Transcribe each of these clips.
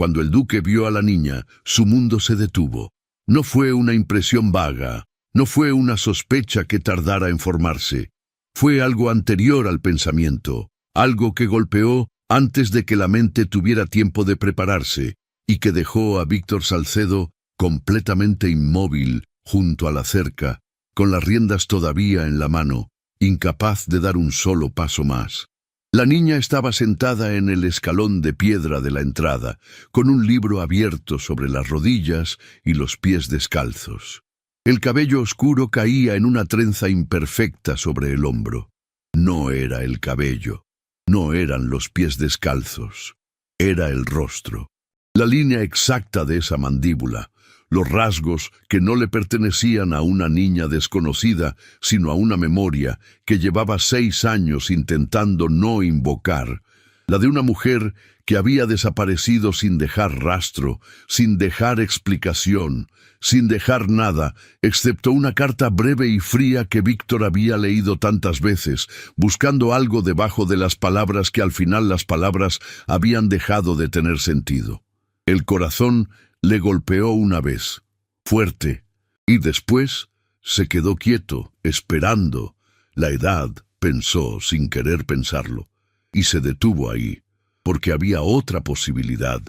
Cuando el duque vio a la niña, su mundo se detuvo. No fue una impresión vaga, no fue una sospecha que tardara en formarse. Fue algo anterior al pensamiento, algo que golpeó antes de que la mente tuviera tiempo de prepararse y que dejó a Víctor Salcedo completamente inmóvil junto a la cerca, con las riendas todavía en la mano, incapaz de dar un solo paso más. La niña estaba sentada en el escalón de piedra de la entrada, con un libro abierto sobre las rodillas y los pies descalzos. El cabello oscuro caía en una trenza imperfecta sobre el hombro. No era el cabello, no eran los pies descalzos, era el rostro. La línea exacta de esa mandíbula, los rasgos que no le pertenecían a una niña desconocida, sino a una memoria que llevaba 6 años intentando no invocar, la de una mujer que había desaparecido sin dejar rastro, sin dejar explicación, sin dejar nada, excepto una carta breve y fría que Víctor había leído tantas veces, buscando algo debajo de las palabras que al final las palabras habían dejado de tener sentido. El corazón le golpeó una vez, fuerte, y después se quedó quieto, esperando. La edad, pensó sin querer pensarlo, y se detuvo ahí, porque había otra posibilidad.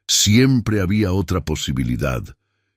Siempre había otra posibilidad.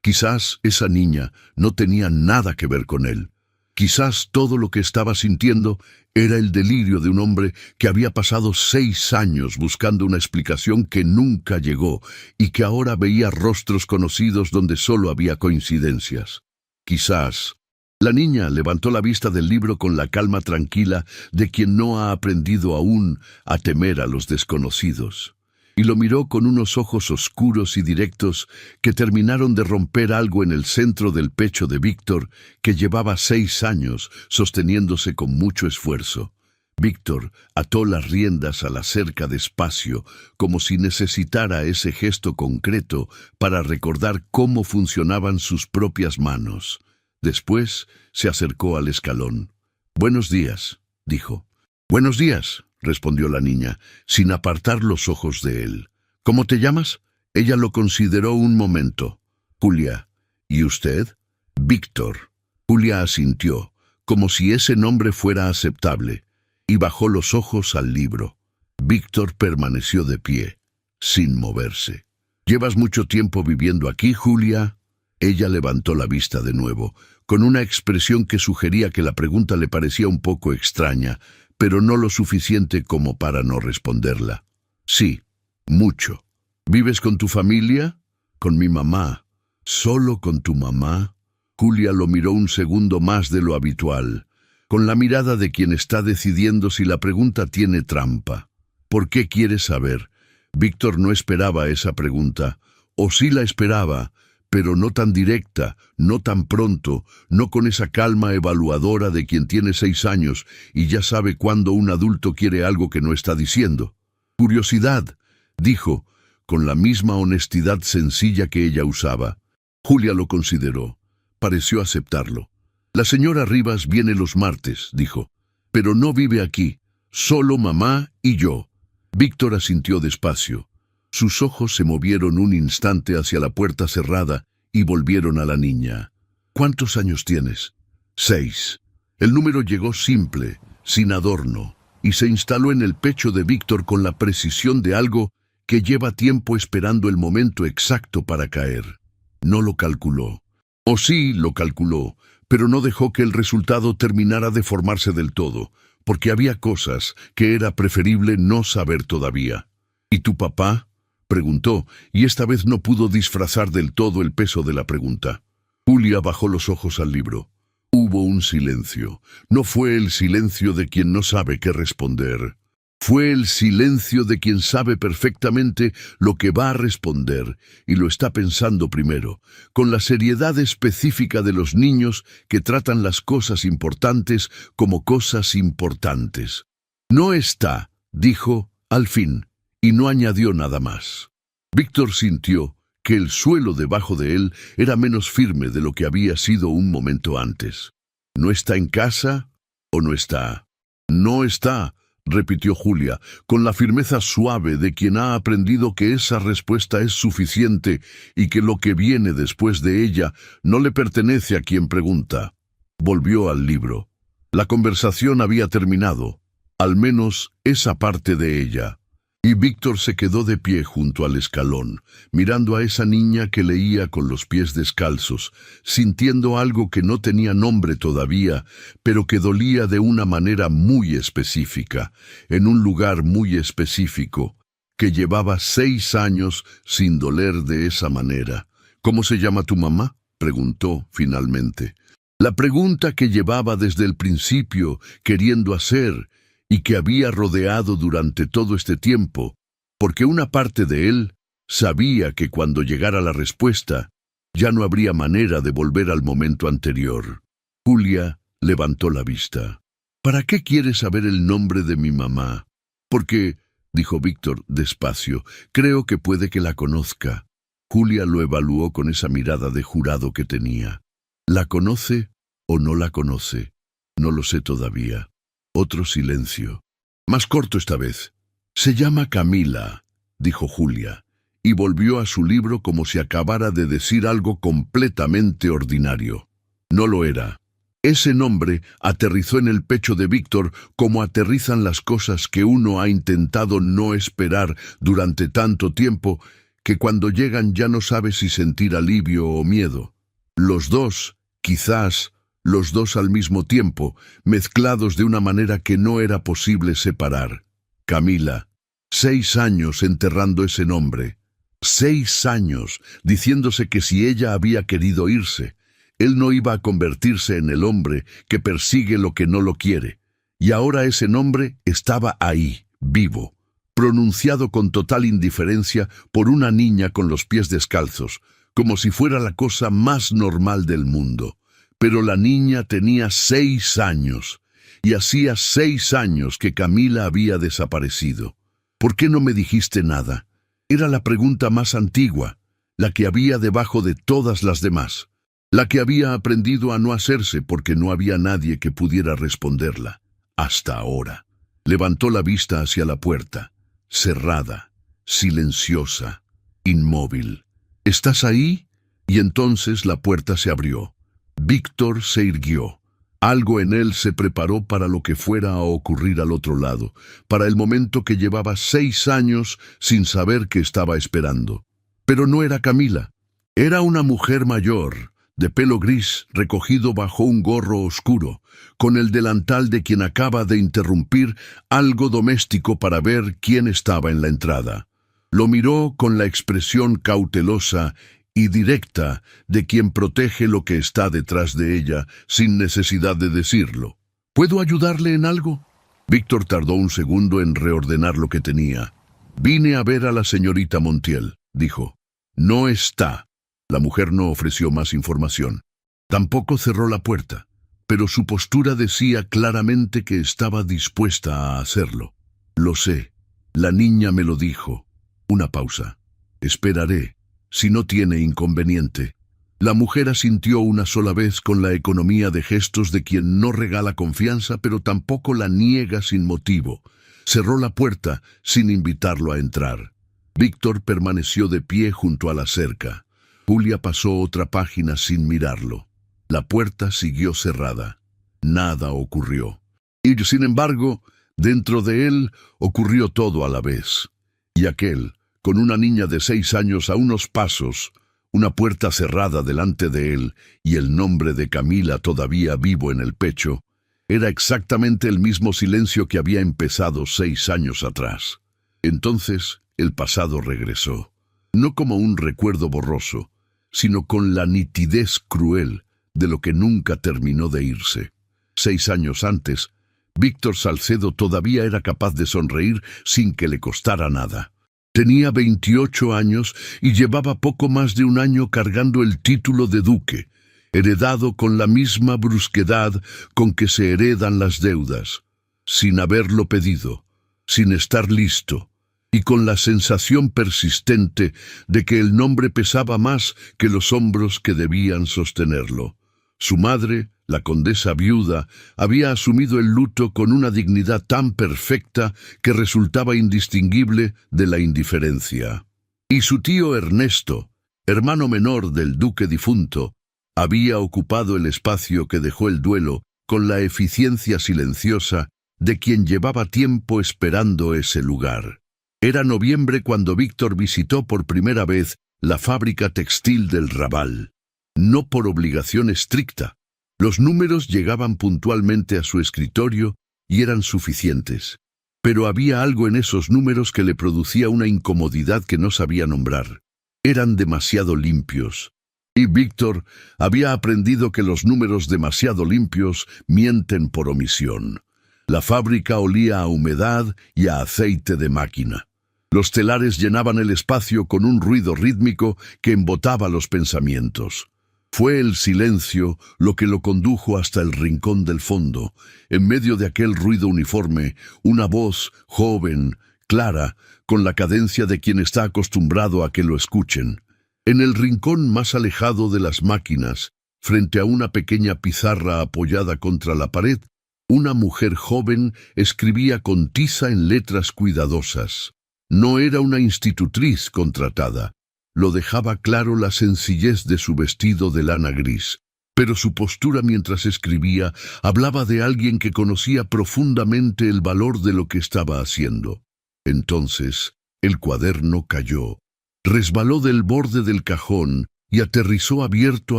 Quizás esa niña no tenía nada que ver con él. Quizás todo lo que estaba sintiendo era el delirio de un hombre que había pasado 6 años buscando una explicación que nunca llegó y que ahora veía rostros conocidos donde solo había coincidencias. Quizás. La niña levantó la vista del libro con la calma tranquila de quien no ha aprendido aún a temer a los desconocidos, y lo miró con unos ojos oscuros y directos que terminaron de romper algo en el centro del pecho de Víctor, que llevaba 6 años sosteniéndose con mucho esfuerzo. Víctor ató las riendas a la cerca despacio, como si necesitara ese gesto concreto para recordar cómo funcionaban sus propias manos. Después se acercó al escalón. «Buenos días», dijo. «Buenos días», respondió la niña, sin apartar los ojos de él. «¿Cómo te llamas?» Ella lo consideró un momento. «Julia». «¿Y usted?» «Víctor». Julia asintió, como si ese nombre fuera aceptable, y bajó los ojos al libro. Víctor permaneció de pie, sin moverse. «¿Llevas mucho tiempo viviendo aquí, Julia?» Ella levantó la vista de nuevo, con una expresión que sugería que la pregunta le parecía un poco extraña, pero no lo suficiente como para no responderla. «Sí, mucho». «¿Vives con tu familia?» «Con mi mamá». «¿Solo con tu mamá?» Julia lo miró un segundo más de lo habitual, con la mirada de quien está decidiendo si la pregunta tiene trampa. «¿Por qué quieres saber?» Víctor no esperaba esa pregunta, o sí la esperaba, pero no tan directa, no tan pronto, no con esa calma evaluadora de quien tiene 6 años y ya sabe cuándo un adulto quiere algo que no está diciendo. «Curiosidad», dijo, con la misma honestidad sencilla que ella usaba. Julia lo consideró. Pareció aceptarlo. «La señora Rivas viene los martes», dijo, «pero no vive aquí, solo mamá y yo». Víctor asintió despacio. Sus ojos se movieron un instante hacia la puerta cerrada y volvieron a la niña. «¿Cuántos años tienes?» 6. El número llegó simple, sin adorno, y se instaló en el pecho de Víctor con la precisión de algo que lleva tiempo esperando el momento exacto para caer. No lo calculó. O sí lo calculó, pero no dejó que el resultado terminara de formarse del todo, porque había cosas que era preferible no saber todavía. «¿Y tu papá?», preguntó, y esta vez no pudo disfrazar del todo el peso de la pregunta. Julia bajó los ojos al libro. Hubo un silencio. No fue el silencio de quien no sabe qué responder. Fue el silencio de quien sabe perfectamente lo que va a responder y lo está pensando primero, con la seriedad específica de los niños que tratan las cosas importantes como cosas importantes. «No está», dijo, al fin, y no añadió nada más. Víctor sintió que el suelo debajo de él era menos firme de lo que había sido un momento antes. «¿No está en casa o no está?» «No está», repitió Julia, con la firmeza suave de quien ha aprendido que esa respuesta es suficiente y que lo que viene después de ella no le pertenece a quien pregunta. Volvió al libro. La conversación había terminado, al menos esa parte de ella. Y Víctor se quedó de pie junto al escalón, mirando a esa niña que leía con los pies descalzos, sintiendo algo que no tenía nombre todavía, pero que dolía de una manera muy específica, en un lugar muy específico, que llevaba 6 años sin doler de esa manera. ¿Cómo se llama tu mamá?, preguntó finalmente. La pregunta que llevaba desde el principio queriendo hacer, y que había rodeado durante todo este tiempo, porque una parte de él sabía que cuando llegara la respuesta, ya no habría manera de volver al momento anterior. Julia levantó la vista. ¿Para qué quieres saber el nombre de mi mamá? Porque, dijo Víctor despacio, creo que puede que la conozca. Julia lo evaluó con esa mirada de jurado que tenía. ¿La conoce o no la conoce? No lo sé todavía. Otro silencio. Más corto esta vez. Se llama Camila, dijo Julia, y volvió a su libro como si acabara de decir algo completamente ordinario. No lo era. Ese nombre aterrizó en el pecho de Víctor como aterrizan las cosas que uno ha intentado no esperar durante tanto tiempo que cuando llegan ya no sabe si sentir alivio o miedo. Los dos, quizás, los dos al mismo tiempo, mezclados de una manera que no era posible separar. Camila, 6 años enterrando ese nombre. 6 años diciéndose que si ella había querido irse, él no iba a convertirse en el hombre que persigue lo que no lo quiere. Y ahora ese nombre estaba ahí, vivo, pronunciado con total indiferencia por una niña con los pies descalzos, como si fuera la cosa más normal del mundo. Pero la niña tenía 6 años, y hacía 6 años que Camila había desaparecido. ¿Por qué no me dijiste nada? Era la pregunta más antigua, la que había debajo de todas las demás, la que había aprendido a no hacerse porque no había nadie que pudiera responderla, hasta ahora. Levantó la vista hacia la puerta, cerrada, silenciosa, inmóvil. ¿Estás ahí? Y entonces la puerta se abrió. Víctor se irguió. Algo en él se preparó para lo que fuera a ocurrir al otro lado, para el momento que llevaba 6 años sin saber qué estaba esperando. Pero no era Camila. Era una mujer mayor, de pelo gris, recogido bajo un gorro oscuro, con el delantal de quien acaba de interrumpir algo doméstico para ver quién estaba en la entrada. Lo miró con la expresión cautelosa y directa de quien protege lo que está detrás de ella sin necesidad de decirlo. ¿Puedo ayudarle en algo? Víctor tardó un segundo en reordenar lo que tenía. Vine a ver a la señorita Montiel, dijo. No está. La mujer no ofreció más información. Tampoco cerró la puerta, pero su postura decía claramente que estaba dispuesta a hacerlo. Lo sé. La niña me lo dijo. Una pausa. Esperaré. Si no tiene inconveniente. La mujer asintió una sola vez con la economía de gestos de quien no regala confianza, pero tampoco la niega sin motivo. Cerró la puerta sin invitarlo a entrar. Víctor permaneció de pie junto a la cerca. Julia pasó otra página sin mirarlo. La puerta siguió cerrada. Nada ocurrió. Y, sin embargo, dentro de él ocurrió todo a la vez. Y aquel, con una niña de 6 años a unos pasos, una puerta cerrada delante de él y el nombre de Camila todavía vivo en el pecho, era exactamente el mismo silencio que había empezado 6 años atrás. Entonces el pasado regresó, no como un recuerdo borroso, sino con la nitidez cruel de lo que nunca terminó de irse. 6 años antes, Víctor Salcedo todavía era capaz de sonreír sin que le costara nada. Tenía 28 años y llevaba poco más de un año cargando el título de duque, heredado con la misma brusquedad con que se heredan las deudas, sin haberlo pedido, sin estar listo, y con la sensación persistente de que el nombre pesaba más que los hombros que debían sostenerlo. Su madre La condesa viuda había asumido el luto con una dignidad tan perfecta que resultaba indistinguible de la indiferencia. Y su tío Ernesto, hermano menor del duque difunto, había ocupado el espacio que dejó el duelo con la eficiencia silenciosa de quien llevaba tiempo esperando ese lugar. Era noviembre cuando Víctor visitó por primera vez la fábrica textil del Raval. No por obligación estricta. Los números llegaban puntualmente a su escritorio y eran suficientes. Pero había algo en esos números que le producía una incomodidad que no sabía nombrar. Eran demasiado limpios. Y Víctor había aprendido que los números demasiado limpios mienten por omisión. La fábrica olía a humedad y a aceite de máquina. Los telares llenaban el espacio con un ruido rítmico que embotaba los pensamientos. Fue el silencio lo que lo condujo hasta el rincón del fondo. En medio de aquel ruido uniforme, una voz joven, clara, con la cadencia de quien está acostumbrado a que lo escuchen. En el rincón más alejado de las máquinas, frente a una pequeña pizarra apoyada contra la pared, una mujer joven escribía con tiza en letras cuidadosas. No era una institutriz contratada. Lo dejaba claro la sencillez de su vestido de lana gris, pero su postura mientras escribía hablaba de alguien que conocía profundamente el valor de lo que estaba haciendo. Entonces, el cuaderno cayó, resbaló del borde del cajón y aterrizó abierto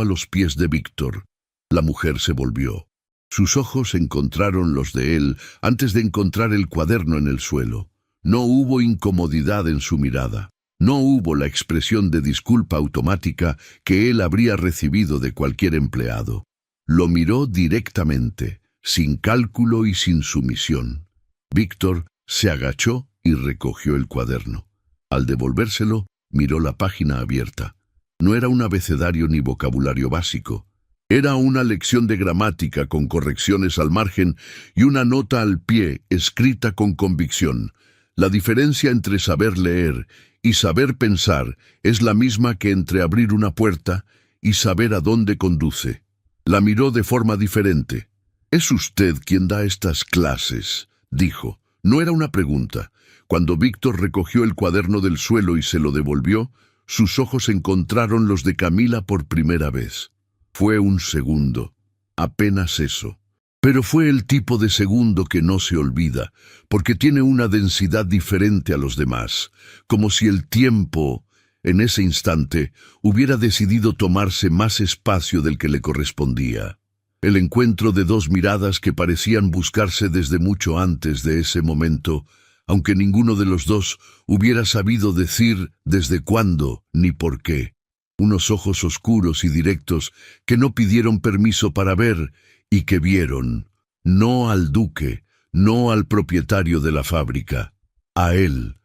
a los pies de Víctor. La mujer se volvió. Sus ojos encontraron los de él antes de encontrar el cuaderno en el suelo. No hubo incomodidad en su mirada. No hubo la expresión de disculpa automática que él habría recibido de cualquier empleado. Lo miró directamente, sin cálculo y sin sumisión. Víctor se agachó y recogió el cuaderno. Al devolvérselo, miró la página abierta. No era un abecedario ni vocabulario básico. Era una lección de gramática con correcciones al margen y una nota al pie escrita con convicción. La diferencia entre saber leer y saber pensar es la misma que entre abrir una puerta y saber a dónde conduce. La miró de forma diferente. «¿Es usted quien da estas clases?», dijo. No era una pregunta. Cuando Víctor recogió el cuaderno del suelo y se lo devolvió, sus ojos encontraron los de Camila por primera vez. Fue un segundo. Apenas eso. Pero fue el tipo de segundo que no se olvida, porque tiene una densidad diferente a los demás, como si el tiempo, en ese instante, hubiera decidido tomarse más espacio del que le correspondía. El encuentro de dos miradas que parecían buscarse desde mucho antes de ese momento, aunque ninguno de los dos hubiera sabido decir desde cuándo ni por qué. Unos ojos oscuros y directos que no pidieron permiso para ver, y que vieron, no al duque, no al propietario de la fábrica, a él.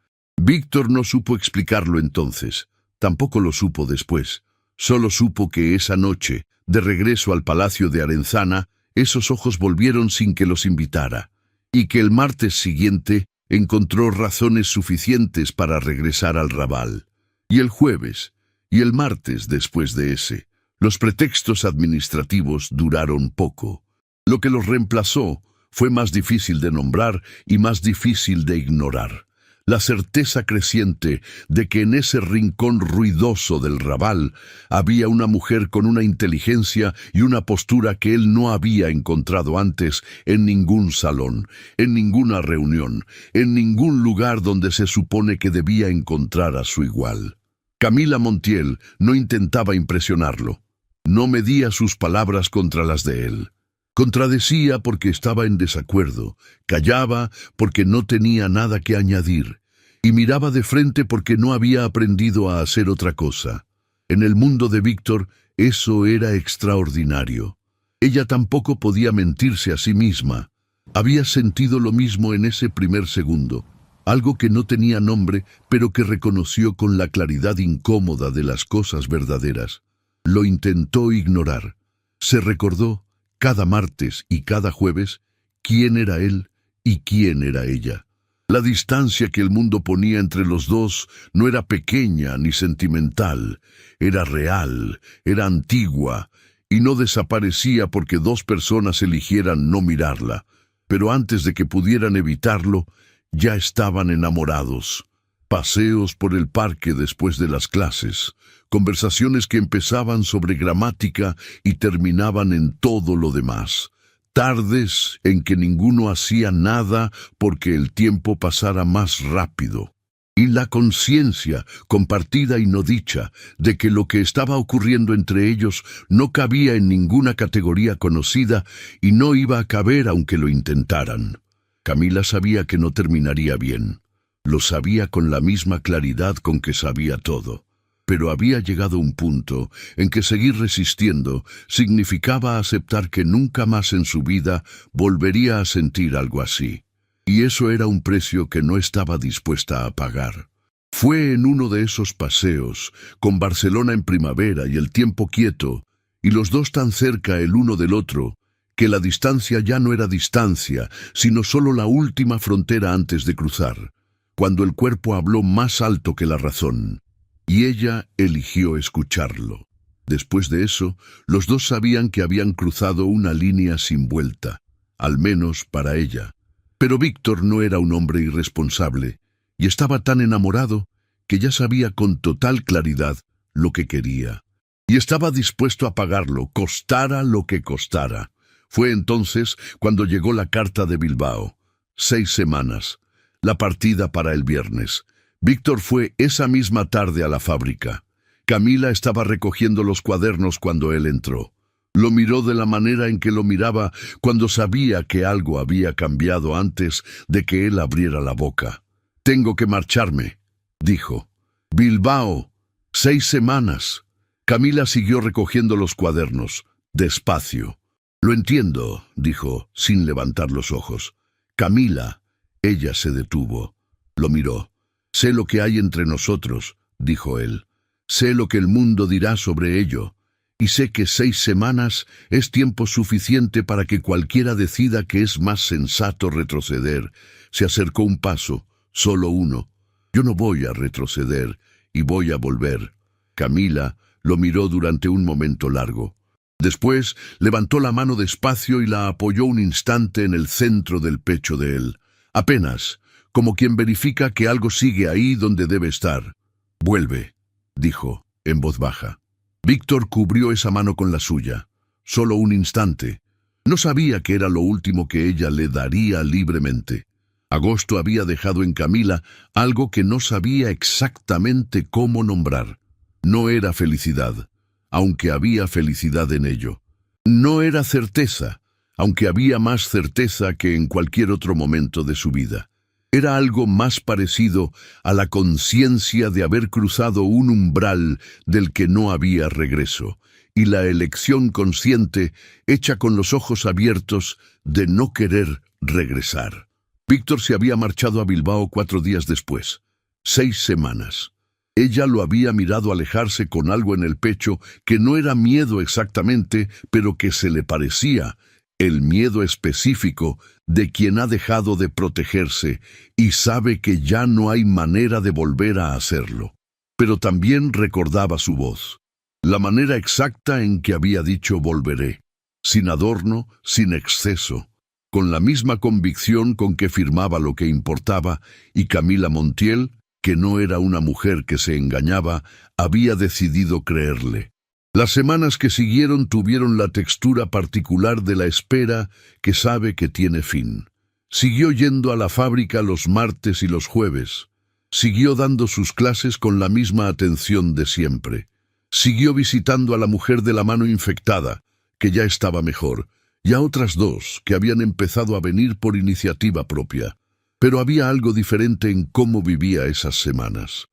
Víctor no supo explicarlo entonces, tampoco lo supo después. Solo supo que esa noche, de regreso al palacio de Arenzana, esos ojos volvieron sin que los invitara, y que el martes siguiente encontró razones suficientes para regresar al Raval. Y el jueves, y el martes después de ese, los pretextos administrativos duraron poco. Lo que los reemplazó fue más difícil de nombrar y más difícil de ignorar. La certeza creciente de que en ese rincón ruidoso del Raval había una mujer con una inteligencia y una postura que él no había encontrado antes en ningún salón, en ninguna reunión, en ningún lugar donde se supone que debía encontrar a su igual. Camila Montiel no intentaba impresionarlo. No medía sus palabras contra las de él. Contradecía porque estaba en desacuerdo, callaba porque no tenía nada que añadir, y miraba de frente porque no había aprendido a hacer otra cosa. En el mundo de Víctor, eso era extraordinario. Ella tampoco podía mentirse a sí misma. Había sentido lo mismo en ese primer segundo, algo que no tenía nombre, pero que reconoció con la claridad incómoda de las cosas verdaderas. Lo intentó ignorar. Se recordó, cada martes y cada jueves, quién era él y quién era ella. La distancia que el mundo ponía entre los dos no era pequeña ni sentimental, era real, era antigua, y no desaparecía porque dos personas eligieran no mirarla, pero antes de que pudieran evitarlo, ya estaban enamorados. Paseos por el parque después de las clases, conversaciones que empezaban sobre gramática y terminaban en todo lo demás. Tardes en que ninguno hacía nada porque el tiempo pasara más rápido. Y la conciencia, compartida y no dicha, de que lo que estaba ocurriendo entre ellos no cabía en ninguna categoría conocida y no iba a caber aunque lo intentaran. Camila sabía que no terminaría bien. Lo sabía con la misma claridad con que sabía todo. Pero había llegado un punto en que seguir resistiendo significaba aceptar que nunca más en su vida volvería a sentir algo así. Y eso era un precio que no estaba dispuesta a pagar. Fue en uno de esos paseos, con Barcelona en primavera y el tiempo quieto, y los dos tan cerca el uno del otro, que la distancia ya no era distancia, sino solo la última frontera antes de cruzar, cuando el cuerpo habló más alto que la razón. Y ella eligió escucharlo. Después de eso, los dos sabían que habían cruzado una línea sin vuelta, al menos para ella. Pero Víctor no era un hombre irresponsable, y estaba tan enamorado que ya sabía con total claridad lo que quería. Y estaba dispuesto a pagarlo, costara lo que costara. Fue entonces cuando llegó la carta de Bilbao. 6 semanas. La partida para el viernes. Víctor fue esa misma tarde a la fábrica. Camila estaba recogiendo los cuadernos cuando él entró. Lo miró de la manera en que lo miraba cuando sabía que algo había cambiado antes de que él abriera la boca. «Tengo que marcharme», dijo. «Bilbao, 6 semanas». Camila siguió recogiendo los cuadernos, despacio. «Lo entiendo», dijo, sin levantar los ojos. «Camila». Ella se detuvo. Lo miró. «Sé lo que hay entre nosotros», dijo él. «Sé lo que el mundo dirá sobre ello. Y sé que 6 semanas es tiempo suficiente para que cualquiera decida que es más sensato retroceder». Se acercó un paso, solo uno. «Yo no voy a retroceder y voy a volver». Camila lo miró durante un momento largo. Después levantó la mano despacio y la apoyó un instante en el centro del pecho de él. Apenas, como quien verifica que algo sigue ahí donde debe estar. «Vuelve», dijo, en voz baja. Víctor cubrió esa mano con la suya. Solo un instante. No sabía que era lo último que ella le daría libremente. Agosto había dejado en Camila algo que no sabía exactamente cómo nombrar. No era felicidad, aunque había felicidad en ello. No era certeza, aunque había más certeza que en cualquier otro momento de su vida. Era algo más parecido a la conciencia de haber cruzado un umbral del que no había regreso, y la elección consciente, hecha con los ojos abiertos, de no querer regresar. Víctor se había marchado a Bilbao 4 días después. 6 semanas. Ella lo había mirado alejarse con algo en el pecho que no era miedo exactamente, pero que se le parecía, el miedo específico de quien ha dejado de protegerse y sabe que ya no hay manera de volver a hacerlo. Pero también recordaba su voz, la manera exacta en que había dicho volveré, sin adorno, sin exceso, con la misma convicción con que firmaba lo que importaba, y Camila Montiel, que no era una mujer que se engañaba, había decidido creerle. Las semanas que siguieron tuvieron la textura particular de la espera que sabe que tiene fin. Siguió yendo a la fábrica los martes y los jueves. Siguió dando sus clases con la misma atención de siempre. Siguió visitando a la mujer de la mano infectada, que ya estaba mejor, y a otras 2 que habían empezado a venir por iniciativa propia. Pero había algo diferente en cómo vivía esas semanas.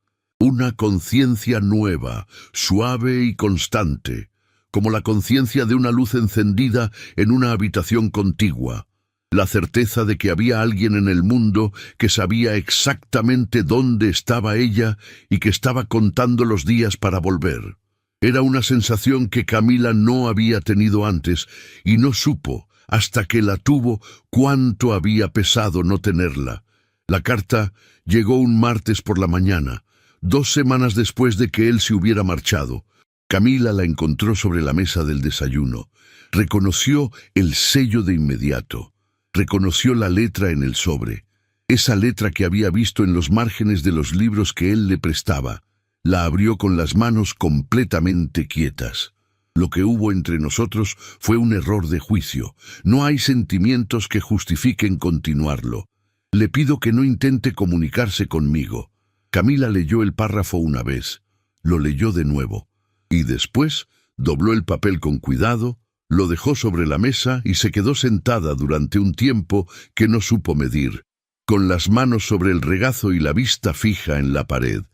Una conciencia nueva, suave y constante, como la conciencia de una luz encendida en una habitación contigua. La certeza de que había alguien en el mundo que sabía exactamente dónde estaba ella y que estaba contando los días para volver. Era una sensación que Camila no había tenido antes y no supo, hasta que la tuvo, cuánto había pesado no tenerla. La carta llegó un martes por la mañana, 2 semanas después de que él se hubiera marchado. Camila la encontró sobre la mesa del desayuno. Reconoció el sello de inmediato. Reconoció la letra en el sobre. Esa letra que había visto en los márgenes de los libros que él le prestaba. La abrió con las manos completamente quietas. Lo que hubo entre nosotros fue un error de juicio. No hay sentimientos que justifiquen continuarlo. Le pido que no intente comunicarse conmigo. Camila leyó el párrafo una vez. Lo leyó de nuevo. Y después dobló el papel con cuidado, lo dejó sobre la mesa y se quedó sentada durante un tiempo que no supo medir, con las manos sobre el regazo y la vista fija en la pared.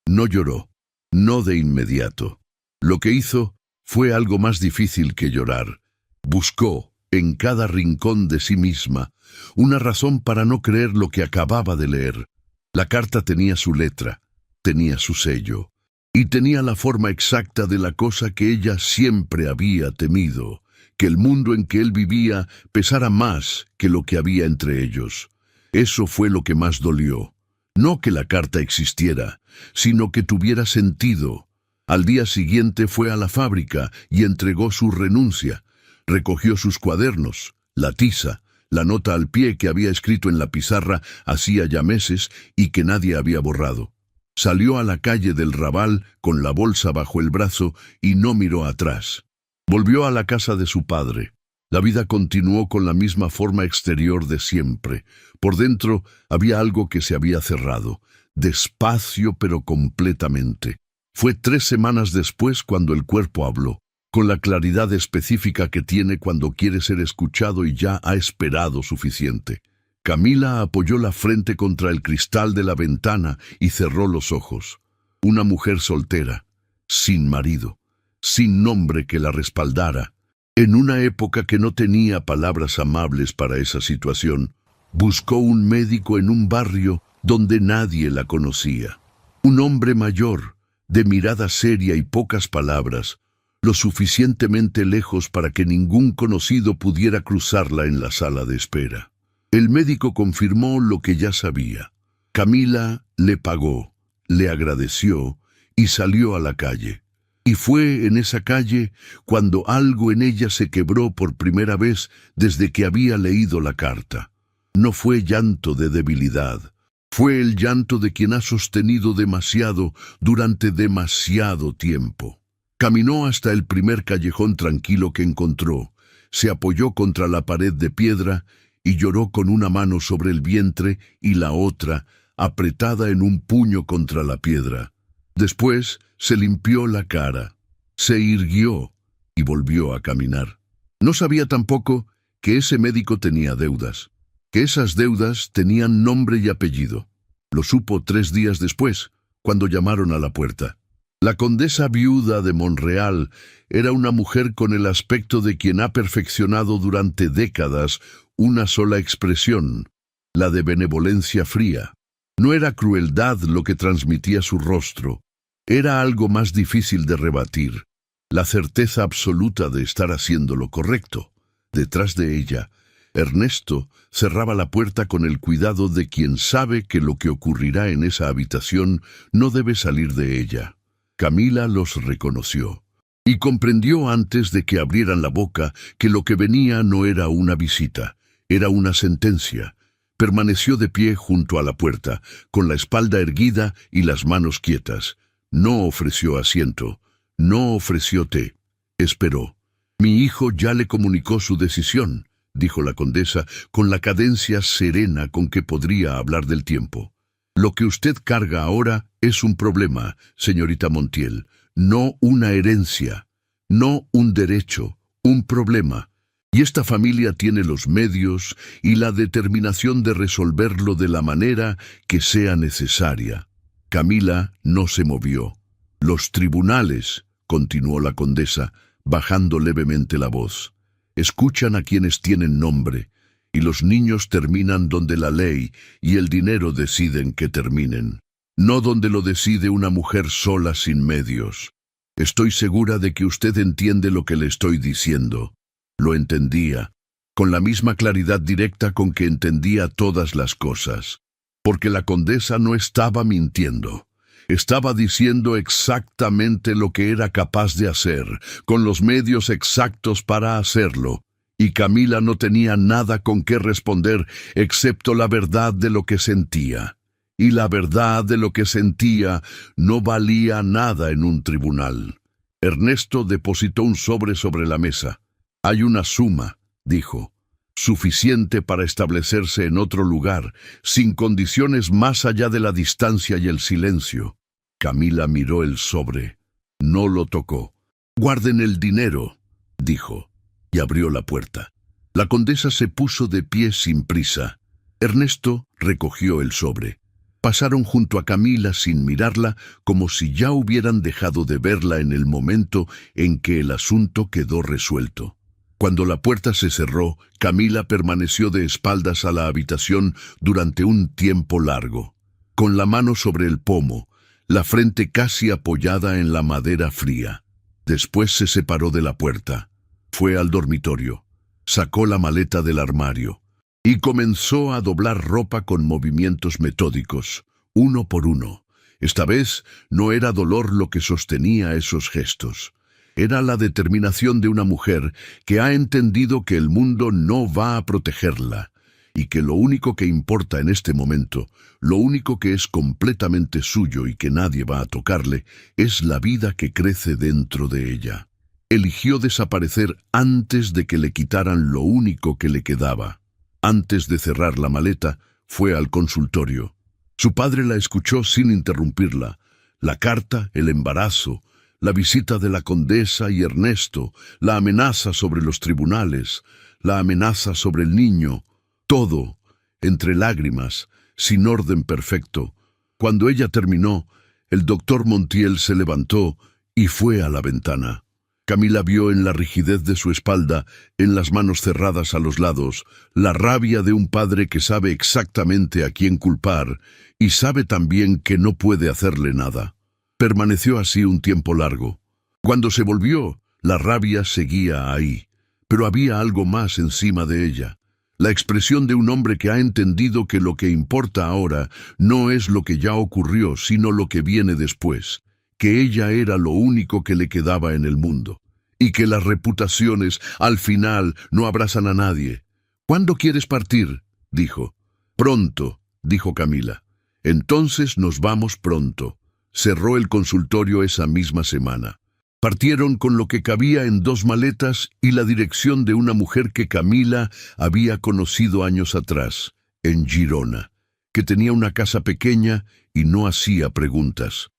No lloró, no de inmediato. Lo que hizo fue algo más difícil que llorar. Buscó, en cada rincón de sí misma, una razón para no creer lo que acababa de leer. La carta tenía su letra, tenía su sello. Y tenía la forma exacta de la cosa que ella siempre había temido, que el mundo en que él vivía pesara más que lo que había entre ellos. Eso fue lo que más dolió. No que la carta existiera, sino que tuviera sentido. Al día siguiente fue a la fábrica y entregó su renuncia. Recogió sus cuadernos, la tiza, la nota al pie que había escrito en la pizarra hacía ya meses y que nadie había borrado. Salió a la calle del Raval con la bolsa bajo el brazo y no miró atrás. Volvió a la casa de su padre. La vida continuó con la misma forma exterior de siempre. Por dentro había algo que se había cerrado, despacio pero completamente. Fue 3 semanas después cuando el cuerpo habló, con la claridad específica que tiene cuando quiere ser escuchado y ya ha esperado suficiente. Camila apoyó la frente contra el cristal de la ventana y cerró los ojos. Una mujer soltera, sin marido, sin nombre que la respaldara. En una época que no tenía palabras amables para esa situación, buscó un médico en un barrio donde nadie la conocía. Un hombre mayor, de mirada seria y pocas palabras, lo suficientemente lejos para que ningún conocido pudiera cruzarla en la sala de espera. El médico confirmó lo que ya sabía. Camila le pagó, le agradeció y salió a la calle. Y fue en esa calle cuando algo en ella se quebró por primera vez desde que había leído la carta. No fue llanto de debilidad, fue el llanto de quien ha sostenido demasiado durante demasiado tiempo. Caminó hasta el primer callejón tranquilo que encontró, se apoyó contra la pared de piedra y lloró con una mano sobre el vientre y la otra apretada en un puño contra la piedra. Después se limpió la cara, se irguió y volvió a caminar. No sabía tampoco que ese médico tenía deudas, que esas deudas tenían nombre y apellido. Lo supo 3 días después, cuando llamaron a la puerta. La condesa viuda de Monreal era una mujer con el aspecto de quien ha perfeccionado durante décadas una sola expresión, la de benevolencia fría. No era crueldad lo que transmitía su rostro, era algo más difícil de rebatir, la certeza absoluta de estar haciendo lo correcto. Detrás de ella, Ernesto cerraba la puerta con el cuidado de quien sabe que lo que ocurrirá en esa habitación no debe salir de ella. Camila los reconoció y comprendió antes de que abrieran la boca que lo que venía no era una visita, era una sentencia. Permaneció de pie junto a la puerta, con la espalda erguida y las manos quietas. No ofreció asiento, no ofreció té. Esperó. Mi hijo ya le comunicó su decisión, dijo la condesa con la cadencia serena con que podría hablar del tiempo. Lo que usted carga ahora es un problema, señorita Montiel, no una herencia, no un derecho, un problema. Y esta familia tiene los medios y la determinación de resolverlo de la manera que sea necesaria. Camila no se movió. Los tribunales, continuó la condesa, bajando levemente la voz, escuchan a quienes tienen nombre, y los niños terminan donde la ley y el dinero deciden que terminen, no donde lo decide una mujer sola sin medios. Estoy segura de que usted entiende lo que le estoy diciendo. Lo entendía, con la misma claridad directa con que entendía todas las cosas, porque la condesa no estaba mintiendo. Estaba diciendo exactamente lo que era capaz de hacer, con los medios exactos para hacerlo, y Camila no tenía nada con qué responder excepto la verdad de lo que sentía. Y la verdad de lo que sentía no valía nada en un tribunal. Ernesto depositó un sobre la mesa. «Hay una suma», dijo, «suficiente para establecerse en otro lugar, sin condiciones más allá de la distancia y el silencio». Camila miró el sobre. No lo tocó. «Guarden el dinero», dijo, y abrió la puerta. La condesa se puso de pie sin prisa. Ernesto recogió el sobre. Pasaron junto a Camila sin mirarla, como si ya hubieran dejado de verla en el momento en que el asunto quedó resuelto. Cuando la puerta se cerró, Camila permaneció de espaldas a la habitación durante un tiempo largo, con la mano sobre el pomo, la frente casi apoyada en la madera fría. Después se separó de la puerta. Fue al dormitorio, sacó la maleta del armario y comenzó a doblar ropa con movimientos metódicos, uno por uno. Esta vez no era dolor lo que sostenía esos gestos. Era la determinación de una mujer que ha entendido que el mundo no va a protegerla y que lo único que importa en este momento, lo único que es completamente suyo y que nadie va a tocarle, es la vida que crece dentro de ella. Eligió desaparecer antes de que le quitaran lo único que le quedaba. Antes de cerrar la maleta, fue al consultorio. Su padre la escuchó sin interrumpirla. La carta, el embarazo, la visita de la condesa y Ernesto, la amenaza sobre los tribunales, la amenaza sobre el niño, todo, entre lágrimas, sin orden perfecto. Cuando ella terminó, el doctor Montiel se levantó y fue a la ventana. Camila vio en la rigidez de su espalda, en las manos cerradas a los lados, la rabia de un padre que sabe exactamente a quién culpar y sabe también que no puede hacerle nada. Permaneció así un tiempo largo. Cuando se volvió, la rabia seguía ahí, pero había algo más encima de ella. La expresión de un hombre que ha entendido que lo que importa ahora no es lo que ya ocurrió, sino lo que viene después, que ella era lo único que le quedaba en el mundo, y que las reputaciones, al final, no abrazan a nadie. «¿Cuándo quieres partir?», dijo. «Pronto», dijo Camila. «Entonces nos vamos pronto». Cerró el consultorio esa misma semana. Partieron con lo que cabía en 2 maletas y la dirección de una mujer que Camila había conocido años atrás, en Girona, que tenía una casa pequeña y no hacía preguntas.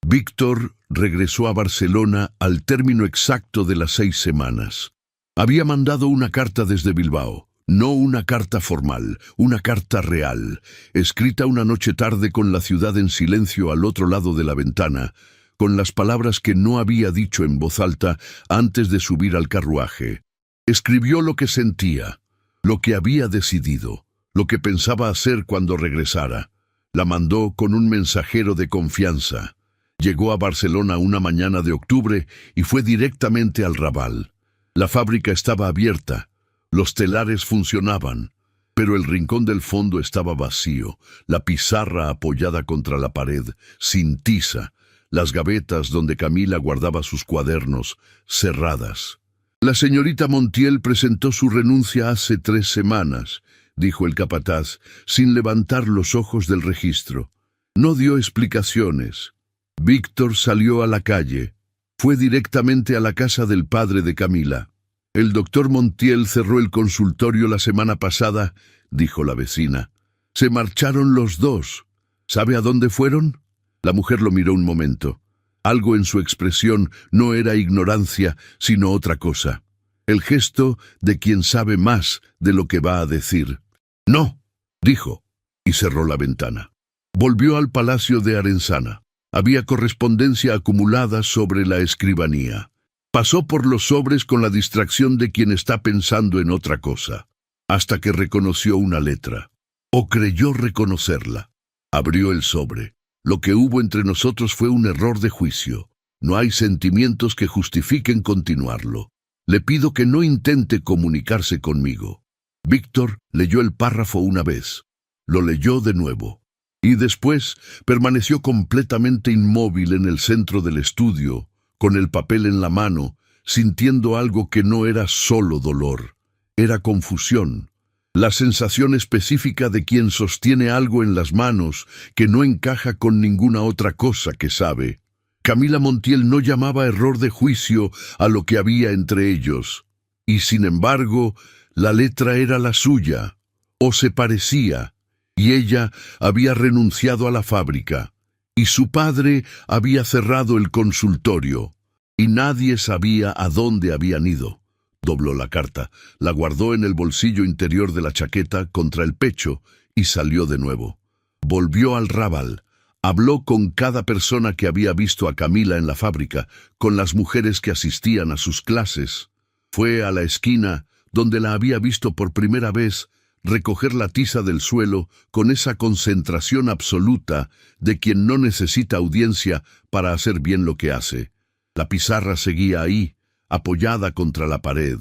Víctor regresó a Barcelona al término exacto de las 6 semanas. Había mandado una carta desde Bilbao, no una carta formal, una carta real, escrita una noche tarde con la ciudad en silencio al otro lado de la ventana, con las palabras que no había dicho en voz alta antes de subir al carruaje. Escribió lo que sentía, lo que había decidido, lo que pensaba hacer cuando regresara. La mandó con un mensajero de confianza. Llegó a Barcelona una mañana de octubre y fue directamente al Raval. La fábrica estaba abierta, los telares funcionaban, pero el rincón del fondo estaba vacío, la pizarra apoyada contra la pared, sin tiza, las gavetas donde Camila guardaba sus cuadernos, cerradas. «La señorita Montiel presentó su renuncia hace 3 semanas», dijo el capataz, sin levantar los ojos del registro. No dio explicaciones. Víctor salió a la calle. Fue directamente a la casa del padre de Camila. «El doctor Montiel cerró el consultorio la semana pasada», dijo la vecina. «Se marcharon los 2. ¿Sabe a dónde fueron?». La mujer lo miró un momento. Algo en su expresión no era ignorancia, sino otra cosa. El gesto de quien sabe más de lo que va a decir. «No», dijo, y cerró la ventana. Volvió al palacio de Arenzana. Había correspondencia acumulada sobre la escribanía. Pasó por los sobres con la distracción de quien está pensando en otra cosa, hasta que reconoció una letra, o creyó reconocerla. Abrió el sobre. «Lo que hubo entre nosotros fue un error de juicio. No hay sentimientos que justifiquen continuarlo. Le pido que no intente comunicarse conmigo». Víctor leyó el párrafo una vez. Lo leyó de nuevo. Y después permaneció completamente inmóvil en el centro del estudio, con el papel en la mano, sintiendo algo que no era solo dolor, era confusión. La sensación específica de quien sostiene algo en las manos que no encaja con ninguna otra cosa que sabe. Camila Montiel no llamaba error de juicio a lo que había entre ellos, y sin embargo, la letra era la suya, o se parecía, y ella había renunciado a la fábrica, y su padre había cerrado el consultorio, y nadie sabía a dónde habían ido. Dobló la carta, la guardó en el bolsillo interior de la chaqueta contra el pecho y salió de nuevo. Volvió al Raval. Habló con cada persona que había visto a Camila en la fábrica, con las mujeres que asistían a sus clases. Fue a la esquina donde la había visto por primera vez recoger la tiza del suelo con esa concentración absoluta de quien no necesita audiencia para hacer bien lo que hace. La pizarra seguía ahí, apoyada contra la pared.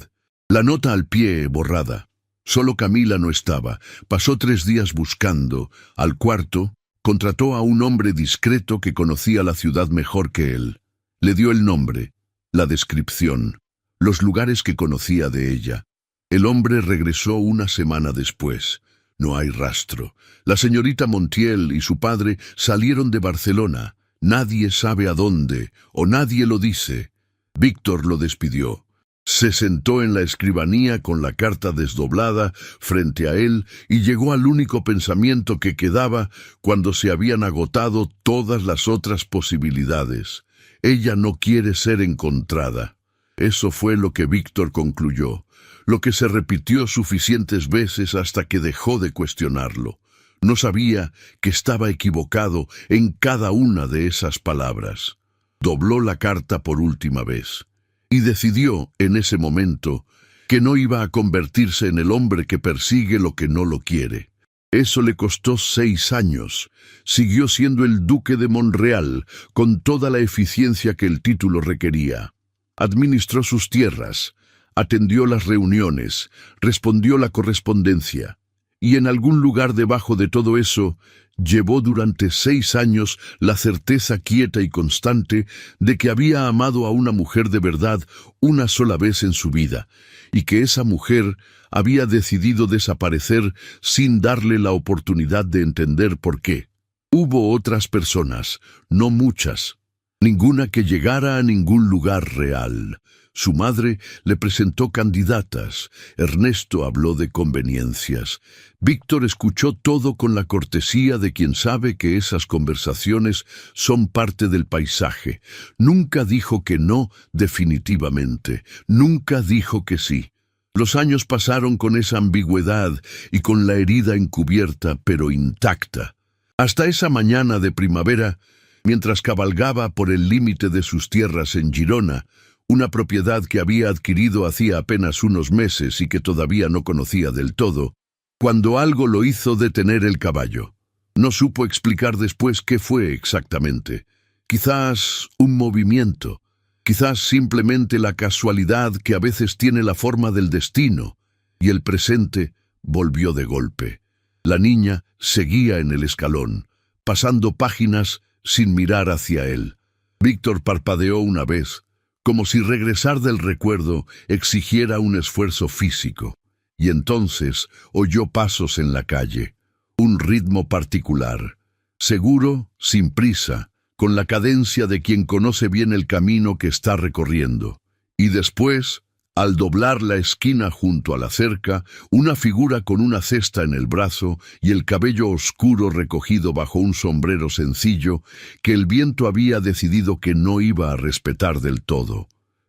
La nota al pie borrada. Solo Camila no estaba. Pasó 3 días buscando. Al cuarto, contrató a un hombre discreto que conocía la ciudad mejor que él. Le dio el nombre, la descripción, los lugares que conocía de ella. El hombre regresó 1 semana después. No hay rastro. La señorita Montiel y su padre salieron de Barcelona. Nadie sabe a dónde, o nadie lo dice. Víctor lo despidió. Se sentó en la escribanía con la carta desdoblada frente a él y llegó al único pensamiento que quedaba cuando se habían agotado todas las otras posibilidades. Ella no quiere ser encontrada. Eso fue lo que Víctor concluyó, lo que se repitió suficientes veces hasta que dejó de cuestionarlo. No sabía que estaba equivocado en cada una de esas palabras. Dobló la carta por última vez y decidió en ese momento que no iba a convertirse en el hombre que persigue lo que no lo quiere. Eso le costó 6 años. Siguió siendo el duque de Monreal con toda la eficiencia que el título requería. Administró sus tierras, atendió las reuniones, respondió la correspondencia. Y en algún lugar debajo de todo eso, llevó durante 6 años la certeza quieta y constante de que había amado a una mujer de verdad una sola vez en su vida, y que esa mujer había decidido desaparecer sin darle la oportunidad de entender por qué. Hubo otras personas, no muchas, ninguna que llegara a ningún lugar real. Su madre le presentó candidatas. Ernesto habló de conveniencias. Víctor escuchó todo con la cortesía de quien sabe que esas conversaciones son parte del paisaje. Nunca dijo que no definitivamente. Nunca dijo que sí. Los años pasaron con esa ambigüedad y con la herida encubierta pero intacta. Hasta esa mañana de primavera, mientras cabalgaba por el límite de sus tierras en Girona, una propiedad que había adquirido hacía apenas unos meses y que todavía no conocía del todo, cuando algo lo hizo detener el caballo. No supo explicar después qué fue exactamente. Quizás un movimiento, quizás simplemente la casualidad que a veces tiene la forma del destino, y el presente volvió de golpe. La niña seguía en el escalón, pasando páginas sin mirar hacia él. Víctor parpadeó una vez, como si regresar del recuerdo exigiera un esfuerzo físico, y entonces oyó pasos en la calle, un ritmo particular, seguro, sin prisa, con la cadencia de quien conoce bien el camino que está recorriendo, y después, al doblar la esquina junto a la cerca, una figura con una cesta en el brazo y el cabello oscuro recogido bajo un sombrero sencillo que el viento había decidido que no iba a respetar del todo.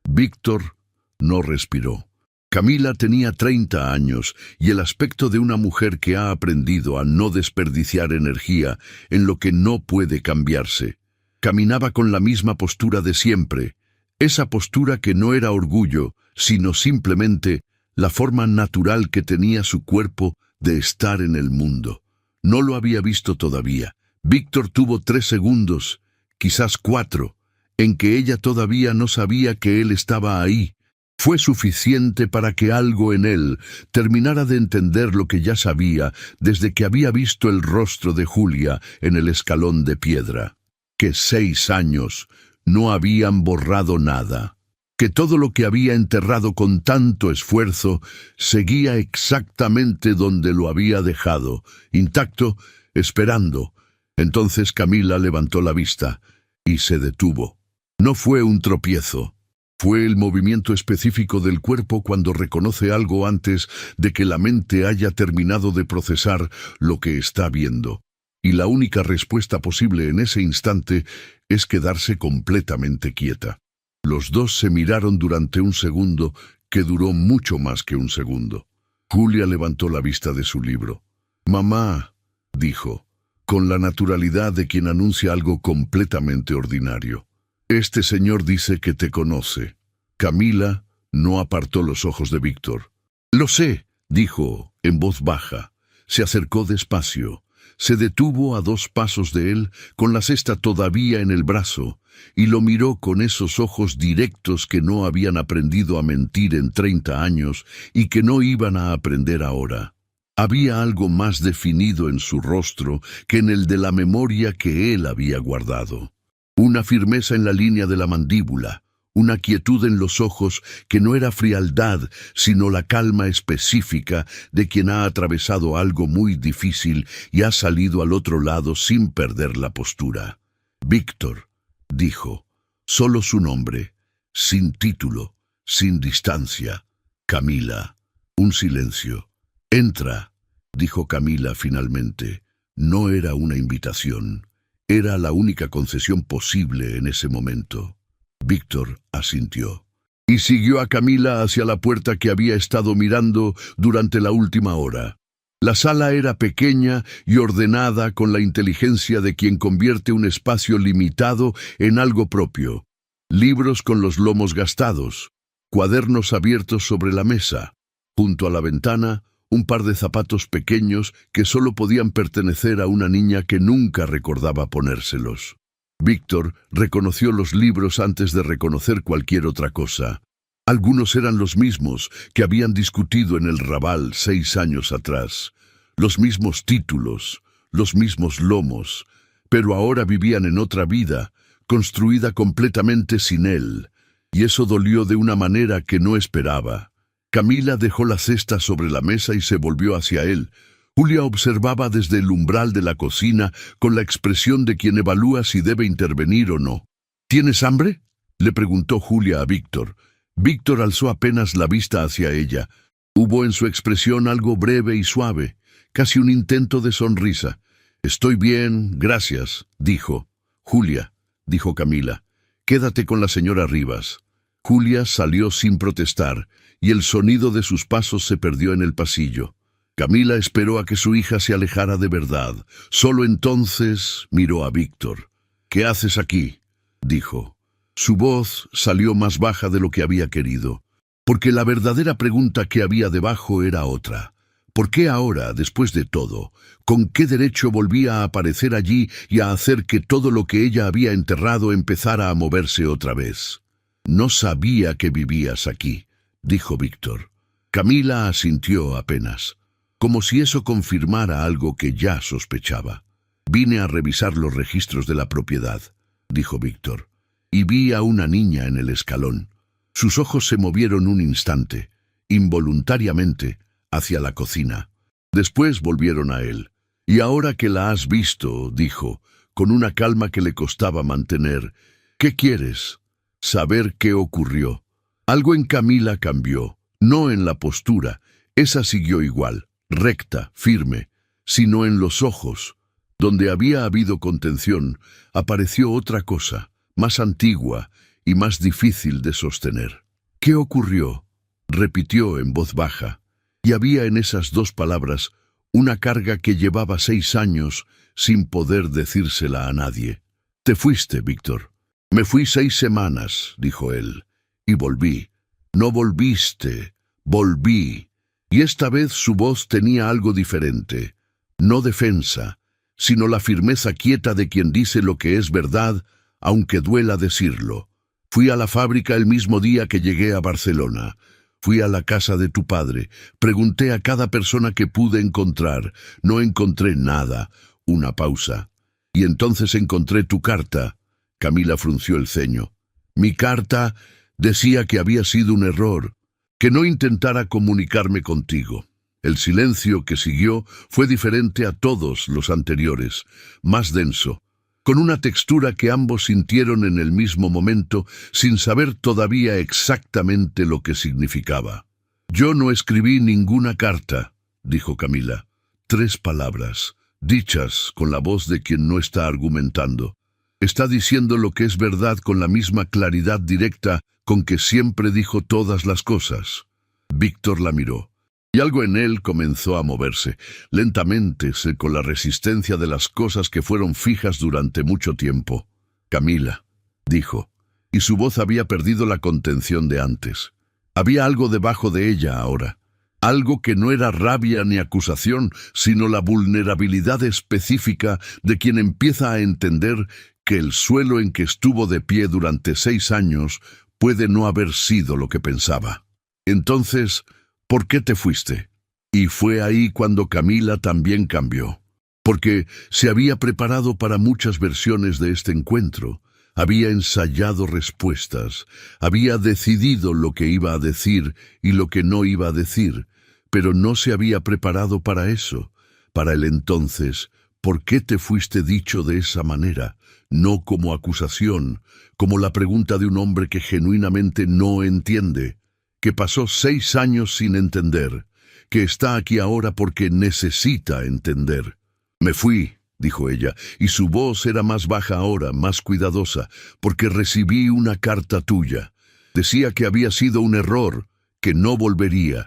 Víctor no respiró. Camila tenía 30 años y el aspecto de una mujer que ha aprendido a no desperdiciar energía en lo que no puede cambiarse. Caminaba con la misma postura de siempre, esa postura que no era orgullo, sino simplemente la forma natural que tenía su cuerpo de estar en el mundo. No lo había visto todavía. Víctor tuvo 3 segundos, quizás 4, en que ella todavía no sabía que él estaba ahí, Fue suficiente para que algo en él terminara de entender lo que ya sabía desde que había visto el rostro de Julia en el escalón de piedra, que 6 años no habían borrado nada, que todo lo que había enterrado con tanto esfuerzo seguía exactamente donde lo había dejado, intacto, esperando. Entonces Camila levantó la vista y se detuvo. No fue un tropiezo. Fue el movimiento específico del cuerpo cuando reconoce algo antes de que la mente haya terminado de procesar lo que está viendo. Y la única respuesta posible en ese instante es quedarse completamente quieta. Los dos se miraron durante un segundo que duró mucho más que un segundo. Julia levantó la vista de su libro. «Mamá», dijo, con la naturalidad de quien anuncia algo completamente ordinario. «Este señor dice que te conoce». Camila no apartó los ojos de Víctor. «Lo sé», dijo en voz baja. Se acercó despacio. Se detuvo a 2 pasos de él, con la cesta todavía en el brazo, y lo miró con esos ojos directos que no habían aprendido a mentir en 30 años y que no iban a aprender ahora. Había algo más definido en su rostro que en el de la memoria que él había guardado. Una firmeza en la línea de la mandíbula, una quietud en los ojos que no era frialdad, sino la calma específica de quien ha atravesado algo muy difícil y ha salido al otro lado sin perder la postura. «Víctor», dijo, solo su nombre, sin título, sin distancia. «Camila». Un silencio. «Entra», dijo Camila finalmente. No era una invitación. Era la única concesión posible en ese momento. Víctor asintió. Y siguió a Camila hacia la puerta que había estado mirando durante la última hora. La sala era pequeña y ordenada con la inteligencia de quien convierte un espacio limitado en algo propio. Libros con los lomos gastados, cuadernos abiertos sobre la mesa. Junto a la ventana, un par de zapatos pequeños que solo podían pertenecer a una niña que nunca recordaba ponérselos. Víctor reconoció los libros antes de reconocer cualquier otra cosa. Algunos eran los mismos que habían discutido en el Raval 6 años atrás. Los mismos títulos, los mismos lomos, pero ahora vivían en otra vida, construida completamente sin él, y eso dolió de una manera que no esperaba. Camila dejó la cesta sobre la mesa y se volvió hacia él. Julia observaba desde el umbral de la cocina con la expresión de quien evalúa si debe intervenir o no. «¿Tienes hambre?», le preguntó Julia a Víctor. Víctor alzó apenas la vista hacia ella. Hubo en su expresión algo breve y suave, casi un intento de sonrisa. «Estoy bien, gracias», dijo. «Julia», dijo Camila, «quédate con la señora Rivas». Julia salió sin protestar, y el sonido de sus pasos se perdió en el pasillo. Camila esperó a que su hija se alejara de verdad. Solo entonces miró a Víctor. «¿Qué haces aquí?», dijo. Su voz salió más baja de lo que había querido, porque la verdadera pregunta que había debajo era otra. ¿Por qué ahora, después de todo, con qué derecho volvía a aparecer allí y a hacer que todo lo que ella había enterrado empezara a moverse otra vez? «No sabía que vivías aquí», dijo Víctor. Camila asintió apenas, como si eso confirmara algo que ya sospechaba. «Vine a revisar los registros de la propiedad», dijo Víctor, «y vi a una niña en el escalón». Sus ojos se movieron un instante, involuntariamente, hacia la cocina. Después volvieron a él. «Y ahora que la has visto», dijo, con una calma que le costaba mantener, «¿qué quieres?». «Saber qué ocurrió». Algo en Camila cambió, no en la postura. Esa siguió igual, recta, firme, sino en los ojos. Donde había habido contención, apareció otra cosa, más antigua y más difícil de sostener. «¿Qué ocurrió?», repitió en voz baja, y había en esas 2 palabras una carga que llevaba 6 años sin poder decírsela a nadie. «Te fuiste, Víctor». «Me fui 6 semanas», dijo él, «y volví». «No volviste, volví». Y esta vez su voz tenía algo diferente. No defensa, sino la firmeza quieta de quien dice lo que es verdad, aunque duela decirlo. Fui a la fábrica el mismo día que llegué a Barcelona. Fui a la casa de tu padre. Pregunté a cada persona que pude encontrar. No encontré nada. Una pausa. Y entonces encontré tu carta. Camila frunció el ceño. Mi carta decía que había sido un error, que no intentara comunicarme contigo. El silencio que siguió fue diferente a todos los anteriores, más denso, con una textura que ambos sintieron en el mismo momento, sin saber todavía exactamente lo que significaba. Yo no escribí ninguna carta, dijo Camila. 3 palabras, dichas con la voz de quien no está argumentando. Está diciendo lo que es verdad con la misma claridad directa con que siempre dijo todas las cosas. Víctor la miró. Y algo en él comenzó a moverse, lentamente, con la resistencia de las cosas que fueron fijas durante mucho tiempo. Camila, dijo, y su voz había perdido la contención de antes. Había algo debajo de ella ahora, algo que no era rabia ni acusación, sino la vulnerabilidad específica de quien empieza a entender que el suelo en que estuvo de pie durante 6 años puede no haber sido lo que pensaba. Entonces, ¿por qué te fuiste? Y fue ahí cuando Camila también cambió, porque se había preparado para muchas versiones de este encuentro, había ensayado respuestas, había decidido lo que iba a decir y lo que no iba a decir, pero no se había preparado para eso, para el entonces. ¿Por qué te fuiste dicho de esa manera? No como acusación, como la pregunta de un hombre que genuinamente no entiende, que pasó 6 años sin entender, que está aquí ahora porque necesita entender. Me fui, dijo ella, y su voz era más baja ahora, más cuidadosa, porque recibí una carta tuya. Decía que había sido un error, que no volvería.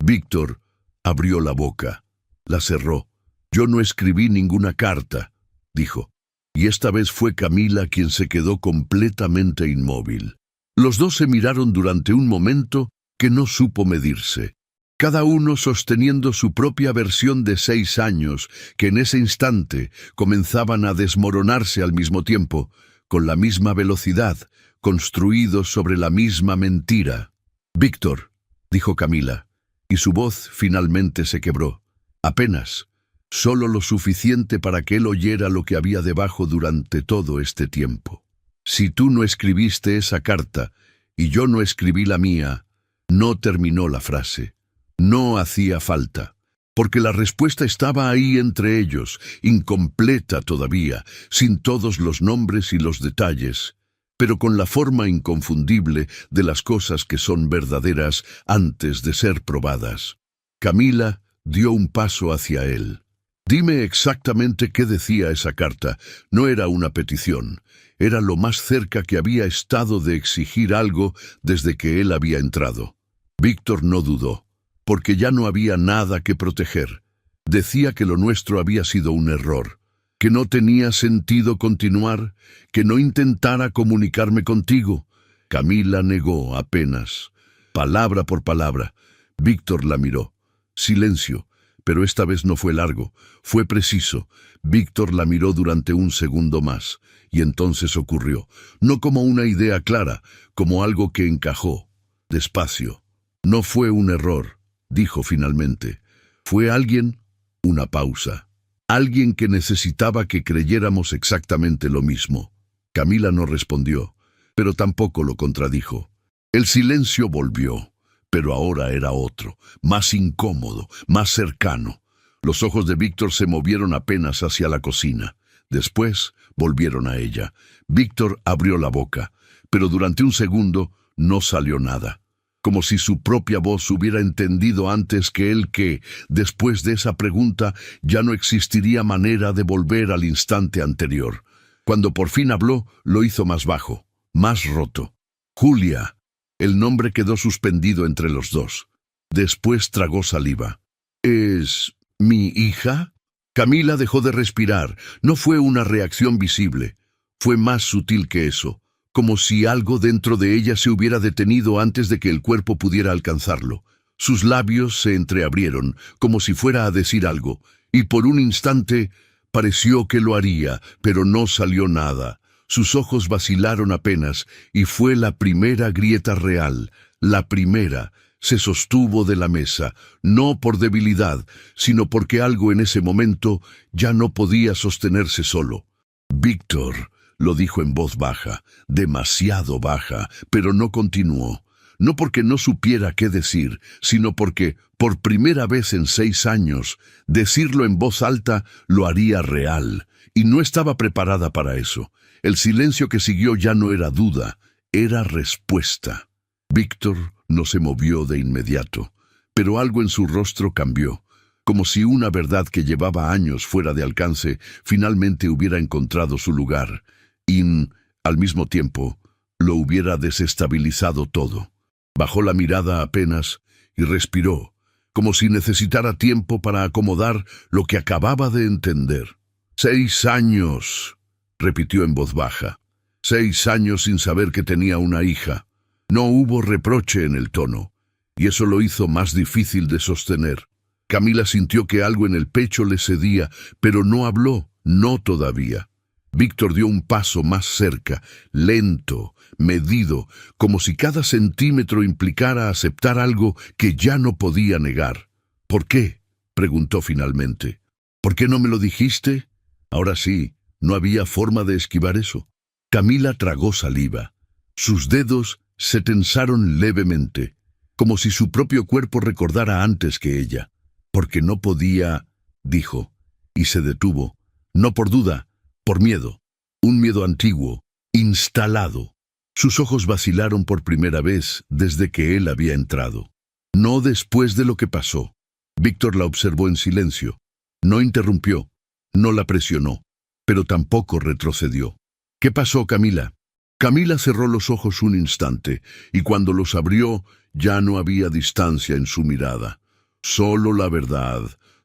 Víctor abrió la boca, la cerró. Yo no escribí ninguna carta, dijo, y esta vez fue Camila quien se quedó completamente inmóvil. Los dos se miraron durante un momento que no supo medirse, cada uno sosteniendo su propia versión de 6 años, que en ese instante comenzaban a desmoronarse al mismo tiempo, con la misma velocidad, construidos sobre la misma mentira. Víctor, dijo Camila, y su voz finalmente se quebró. Apenas, solo lo suficiente para que él oyera lo que había debajo durante todo este tiempo. Si tú no escribiste esa carta, y yo no escribí la mía, no terminó la frase. No hacía falta, porque la respuesta estaba ahí entre ellos, incompleta todavía, sin todos los nombres y los detalles, pero con la forma inconfundible de las cosas que son verdaderas antes de ser probadas. Camila dio un paso hacia él. Dime exactamente qué decía esa carta. No era una petición, era lo más cerca que había estado de exigir algo desde que él había entrado. Víctor no dudó, porque ya no había nada que proteger. Decía que lo nuestro había sido un error, que no tenía sentido continuar, que no intentara comunicarme contigo. Camila negó apenas, palabra por palabra. Víctor la miró. Silencio, pero esta vez no fue largo, fue preciso. Víctor la miró durante un segundo más, y entonces ocurrió, no como una idea clara, como algo que encajó, despacio. No fue un error, dijo finalmente. Fue alguien, una pausa. Alguien que necesitaba que creyéramos exactamente lo mismo. Camila no respondió, pero tampoco lo contradijo. El silencio volvió, pero ahora era otro, más incómodo, más cercano. Los ojos de Víctor se movieron apenas hacia la cocina. Después volvieron a ella. Víctor abrió la boca, pero durante un segundo no salió nada. Como si su propia voz hubiera entendido antes que él que, después de esa pregunta, ya no existiría manera de volver al instante anterior. Cuando por fin habló, lo hizo más bajo, más roto. Julia. El nombre quedó suspendido entre los dos. Después tragó saliva. ¿Es mi hija? Camila dejó de respirar. No fue una reacción visible. Fue más sutil que eso, como si algo dentro de ella se hubiera detenido antes de que el cuerpo pudiera alcanzarlo. Sus labios se entreabrieron, como si fuera a decir algo, y por un instante pareció que lo haría, pero no salió nada. Sus ojos vacilaron apenas, y fue la primera grieta real, la primera. Se sostuvo de la mesa, no por debilidad, sino porque algo en ese momento ya no podía sostenerse solo. «Víctor», lo dijo en voz baja, demasiado baja, pero no continuó. No porque no supiera qué decir, sino porque, por primera vez en 6 años, decirlo en voz alta lo haría real, y no estaba preparada para eso. El silencio que siguió ya no era duda, era respuesta. Víctor no se movió de inmediato, pero algo en su rostro cambió, como si una verdad que llevaba años fuera de alcance finalmente hubiera encontrado su lugar, y, al mismo tiempo, lo hubiera desestabilizado todo. Bajó la mirada apenas y respiró, como si necesitara tiempo para acomodar lo que acababa de entender. 6 años, repitió en voz baja. 6 años sin saber que tenía una hija. No hubo reproche en el tono, y eso lo hizo más difícil de sostener. Camila sintió que algo en el pecho le cedía, pero no habló, no todavía. Víctor dio un paso más cerca, lento, medido, como si cada centímetro implicara aceptar algo que ya no podía negar. «¿Por qué?», preguntó finalmente. «¿Por qué no me lo dijiste?». Ahora sí, no había forma de esquivar eso. Camila tragó saliva. Sus dedos se tensaron levemente, como si su propio cuerpo recordara antes que ella. «Porque no podía», dijo, y se detuvo, no por duda, por miedo. Un miedo antiguo, instalado. Sus ojos vacilaron por primera vez desde que él había entrado. No después de lo que pasó. Víctor la observó en silencio. No interrumpió, no la presionó, pero tampoco retrocedió. «¿Qué pasó, Camila?». Camila cerró los ojos un instante, y cuando los abrió ya no había distancia en su mirada. Solo la verdad,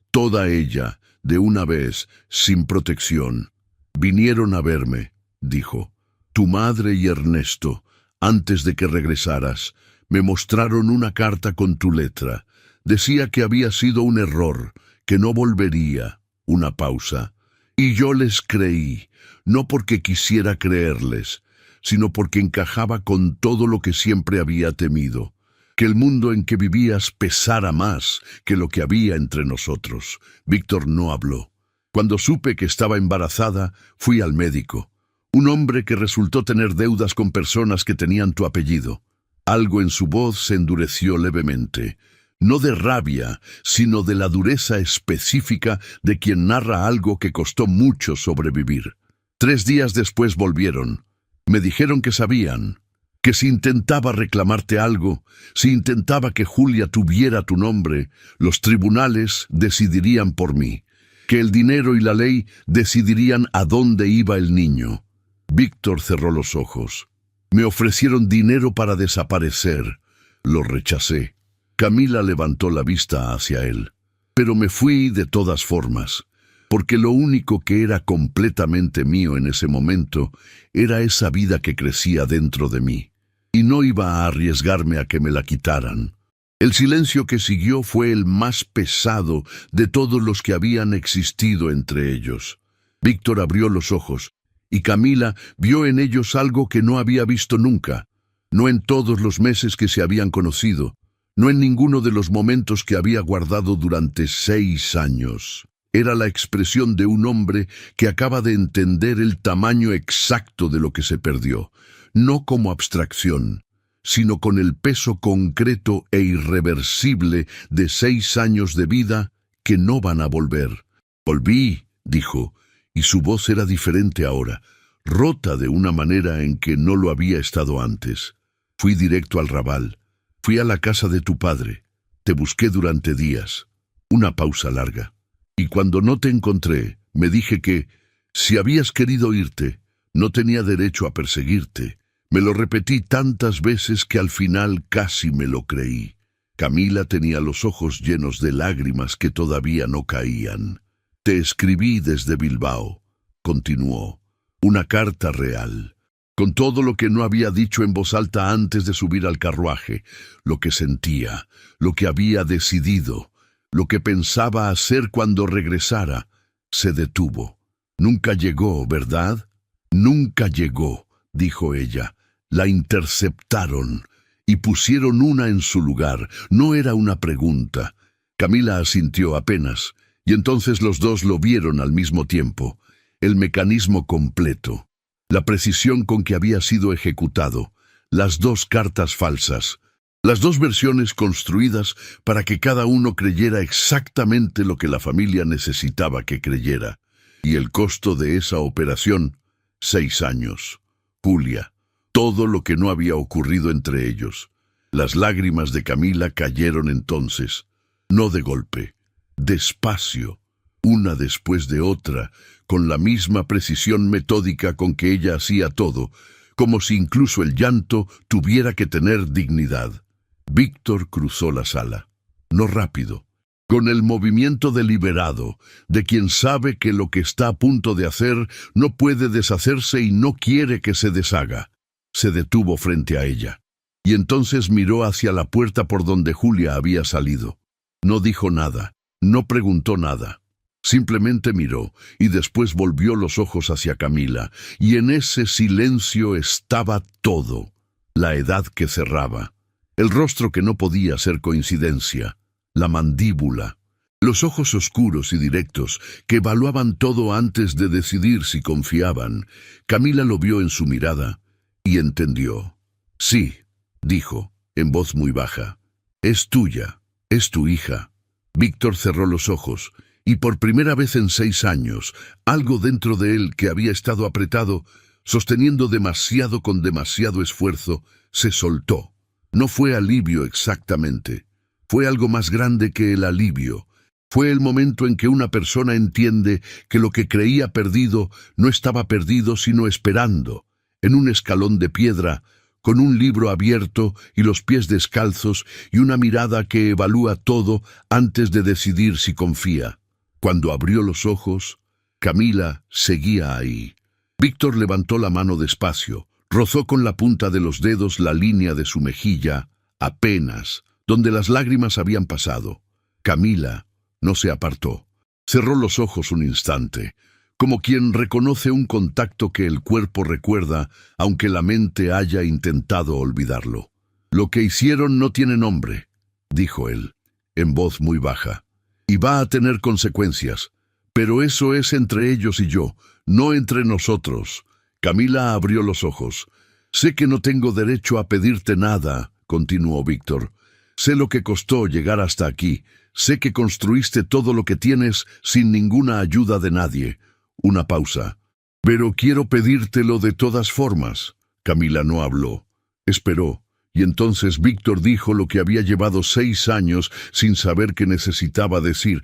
toda ella, de una vez, sin protección. «Vinieron a verme», dijo. «Tu madre y Ernesto, antes de que regresaras, me mostraron una carta con tu letra. Decía que había sido un error, que no volvería». Una pausa. «Y yo les creí, no porque quisiera creerles, sino porque encajaba con todo lo que siempre había temido. Que el mundo en que vivías pesara más que lo que había entre nosotros». Víctor no habló. «Cuando supe que estaba embarazada, fui al médico. Un hombre que resultó tener deudas con personas que tenían tu apellido». Algo en su voz se endureció levemente. No de rabia, sino de la dureza específica de quien narra algo que costó mucho sobrevivir. 3 días después volvieron. Me dijeron que sabían, que si intentaba reclamarte algo, si intentaba que Julia tuviera tu nombre, los tribunales decidirían por mí, que el dinero y la ley decidirían a dónde iba el niño. Víctor cerró los ojos. «Me ofrecieron dinero para desaparecer. Lo rechacé». Camila levantó la vista hacia él. «Pero me fui de todas formas, porque lo único que era completamente mío en ese momento era esa vida que crecía dentro de mí, y no iba a arriesgarme a que me la quitaran». El silencio que siguió fue el más pesado de todos los que habían existido entre ellos. Víctor abrió los ojos, y Camila vio en ellos algo que no había visto nunca, no en todos los meses que se habían conocido, no en ninguno de los momentos que había guardado durante 6 años. Era la expresión de un hombre que acaba de entender el tamaño exacto de lo que se perdió, no como abstracción, sino con el peso concreto e irreversible de 6 años de vida que no van a volver. «Volví», dijo, y su voz era diferente ahora, rota de una manera en que no lo había estado antes. «Fui directo al Raval. Fui a la casa de tu padre. Te busqué durante días». Una pausa larga. «Y cuando no te encontré, me dije que, si habías querido irte, no tenía derecho a perseguirte. Me lo repetí tantas veces que al final casi me lo creí». Camila tenía los ojos llenos de lágrimas que todavía no caían. «Te escribí desde Bilbao», continuó, «una carta real, con todo lo que no había dicho en voz alta antes de subir al carruaje, lo que sentía, lo que había decidido, lo que pensaba hacer cuando regresara». Se detuvo. «Nunca llegó, ¿verdad?». Nunca llegó, dijo ella. La interceptaron y pusieron una en su lugar. No era una pregunta. Camila asintió apenas, y entonces los dos lo vieron al mismo tiempo. El mecanismo completo, la precisión con que había sido ejecutado, las dos cartas falsas, las dos versiones construidas para que cada uno creyera exactamente lo que la familia necesitaba que creyera. Y el costo de esa operación, 6 años. Julia, todo lo que no había ocurrido entre ellos. Las lágrimas de Camila cayeron entonces, no de golpe, despacio, una después de otra, con la misma precisión metódica con que ella hacía todo, como si incluso el llanto tuviera que tener dignidad. Víctor cruzó la sala, no rápido, con el movimiento deliberado de quien sabe que lo que está a punto de hacer no puede deshacerse y no quiere que se deshaga. Se detuvo frente a ella, y entonces miró hacia la puerta por donde Julia había salido. No dijo nada, no preguntó nada. Simplemente miró y después volvió los ojos hacia Camila, y en ese silencio estaba todo. La edad que cerraba, el rostro que no podía ser coincidencia, la mandíbula, los ojos oscuros y directos que evaluaban todo antes de decidir si confiaban. Camila lo vio en su mirada y entendió. Sí, dijo, en voz muy baja, es tuya, es tu hija. Víctor cerró los ojos, y por primera vez en 6 años, algo dentro de él que había estado apretado, sosteniendo demasiado con demasiado esfuerzo, se soltó. No fue alivio exactamente, fue algo más grande que el alivio. Fue el momento en que una persona entiende que lo que creía perdido no estaba perdido sino esperando, en un escalón de piedra, con un libro abierto y los pies descalzos y una mirada que evalúa todo antes de decidir si confía. Cuando abrió los ojos, Camila seguía ahí. Víctor levantó la mano despacio, rozó con la punta de los dedos la línea de su mejilla, apenas, donde las lágrimas habían pasado. Camila no se apartó. Cerró los ojos un instante, como quien reconoce un contacto que el cuerpo recuerda, aunque la mente haya intentado olvidarlo. Lo que hicieron no tiene nombre, dijo él, en voz muy baja, y va a tener consecuencias, pero eso es entre ellos y yo, no entre nosotros. Camila abrió los ojos. Sé que no tengo derecho a pedirte nada, continuó Víctor. Sé lo que costó llegar hasta aquí. Sé que construiste todo lo que tienes sin ninguna ayuda de nadie. Una pausa. Pero quiero pedírtelo de todas formas. Camila no habló. Esperó. Y entonces Víctor dijo lo que había llevado 6 años sin saber que necesitaba decir.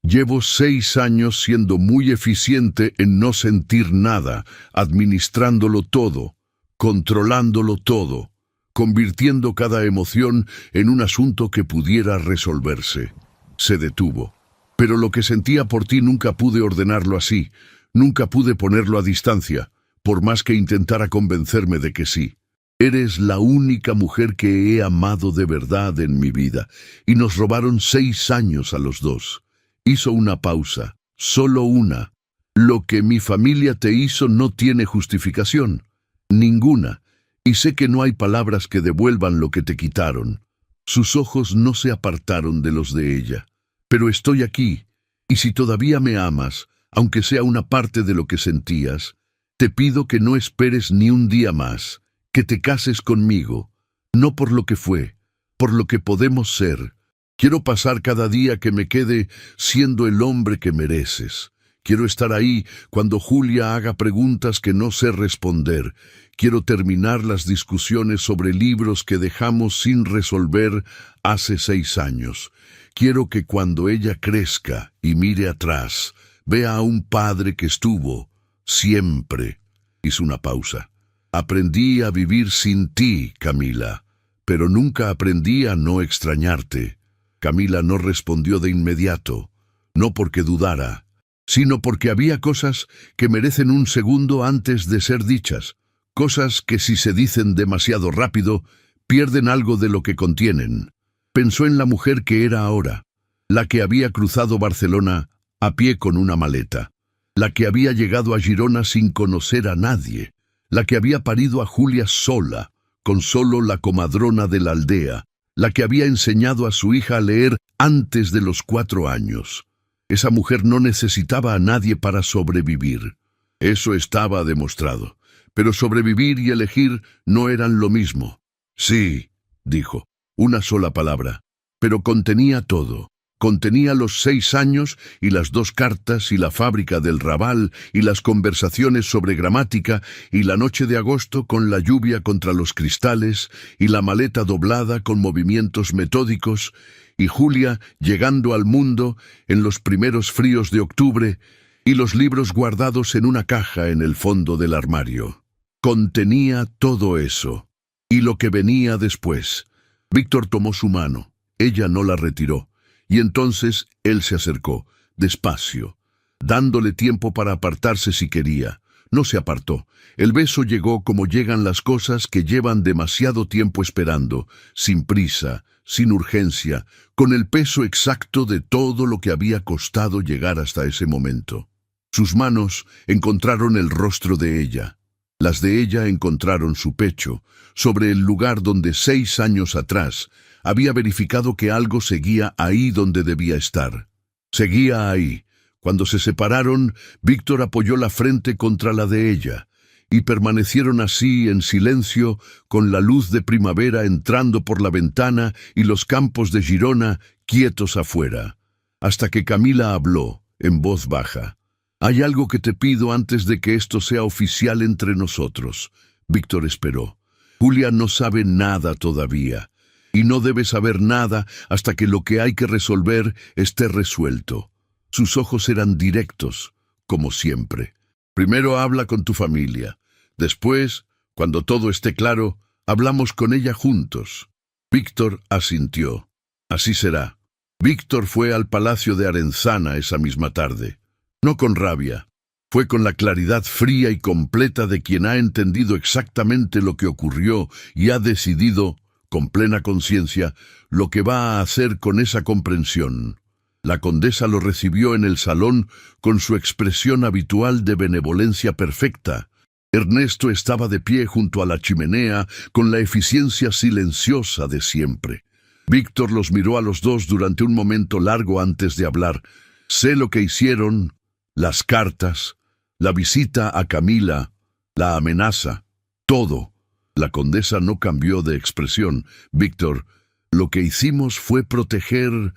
Llevo 6 años siendo muy eficiente en no sentir nada, administrándolo todo, controlándolo todo, convirtiendo cada emoción en un asunto que pudiera resolverse. Se detuvo. Pero lo que sentía por ti nunca pude ordenarlo así, nunca pude ponerlo a distancia, por más que intentara convencerme de que sí. Eres la única mujer que he amado de verdad en mi vida, y nos robaron 6 años a los dos. Hizo una pausa, solo una. Lo que mi familia te hizo no tiene justificación, ninguna, y sé que no hay palabras que devuelvan lo que te quitaron. Sus ojos no se apartaron de los de ella. Pero estoy aquí, y si todavía me amas, aunque sea una parte de lo que sentías, te pido que no esperes ni un día más, que te cases conmigo, no por lo que fue, por lo que podemos ser. Quiero pasar cada día que me quede siendo el hombre que mereces. Quiero estar ahí cuando Julia haga preguntas que no sé responder. Quiero terminar las discusiones sobre libros que dejamos sin resolver hace 6 años. Quiero que cuando ella crezca y mire atrás, vea a un padre que estuvo siempre. Hizo una pausa. Aprendí a vivir sin ti, Camila, pero nunca aprendí a no extrañarte. Camila no respondió de inmediato, no porque dudara, sino porque había cosas que merecen un segundo antes de ser dichas, cosas que si se dicen demasiado rápido, pierden algo de lo que contienen. Pensó en la mujer que era ahora, la que había cruzado Barcelona a pie con una maleta, la que había llegado a Girona sin conocer a nadie, la que había parido a Julia sola, con solo la comadrona de la aldea, la que había enseñado a su hija a leer antes de los 4 años. Esa mujer no necesitaba a nadie para sobrevivir. Eso estaba demostrado. Pero sobrevivir y elegir no eran lo mismo. Sí, dijo, una sola palabra, pero contenía todo. Contenía los 6 años y las 2 cartas y la fábrica del Raval y las conversaciones sobre gramática y la noche de agosto con la lluvia contra los cristales y la maleta doblada con movimientos metódicos y Julia llegando al mundo en los primeros fríos de octubre y los libros guardados en una caja en el fondo del armario. Contenía todo eso. Y lo que venía después. Víctor tomó su mano. Ella no la retiró. Y entonces él se acercó, despacio, dándole tiempo para apartarse si quería. No se apartó. El beso llegó como llegan las cosas que llevan demasiado tiempo esperando, sin prisa, sin urgencia, con el peso exacto de todo lo que había costado llegar hasta ese momento. Sus manos encontraron el rostro de ella. Las de ella encontraron su pecho, sobre el lugar donde 6 años atrás había verificado que algo seguía ahí donde debía estar. Seguía ahí. Cuando se separaron, Víctor apoyó la frente contra la de ella, y permanecieron así en silencio, con la luz de primavera entrando por la ventana y los campos de Girona quietos afuera, hasta que Camila habló, en voz baja. «Hay algo que te pido antes de que esto sea oficial entre nosotros». Víctor esperó. Julia no sabe nada todavía, y no debe saber nada hasta que lo que hay que resolver esté resuelto. Sus ojos eran directos, como siempre. Primero habla con tu familia. Después, cuando todo esté claro, hablamos con ella juntos. Víctor asintió. Así será. Víctor fue al palacio de Arenzana esa misma tarde. No con rabia. Fue con la claridad fría y completa de quien ha entendido exactamente lo que ocurrió y ha decidido, con plena conciencia, lo que va a hacer con esa comprensión. La condesa lo recibió en el salón con su expresión habitual de benevolencia perfecta. Ernesto estaba de pie junto a la chimenea con la eficiencia silenciosa de siempre. Víctor los miró a los dos durante un momento largo antes de hablar. Sé lo que hicieron, las cartas, la visita a Camila, la amenaza, todo. La condesa no cambió de expresión. Víctor, lo que hicimos fue proteger...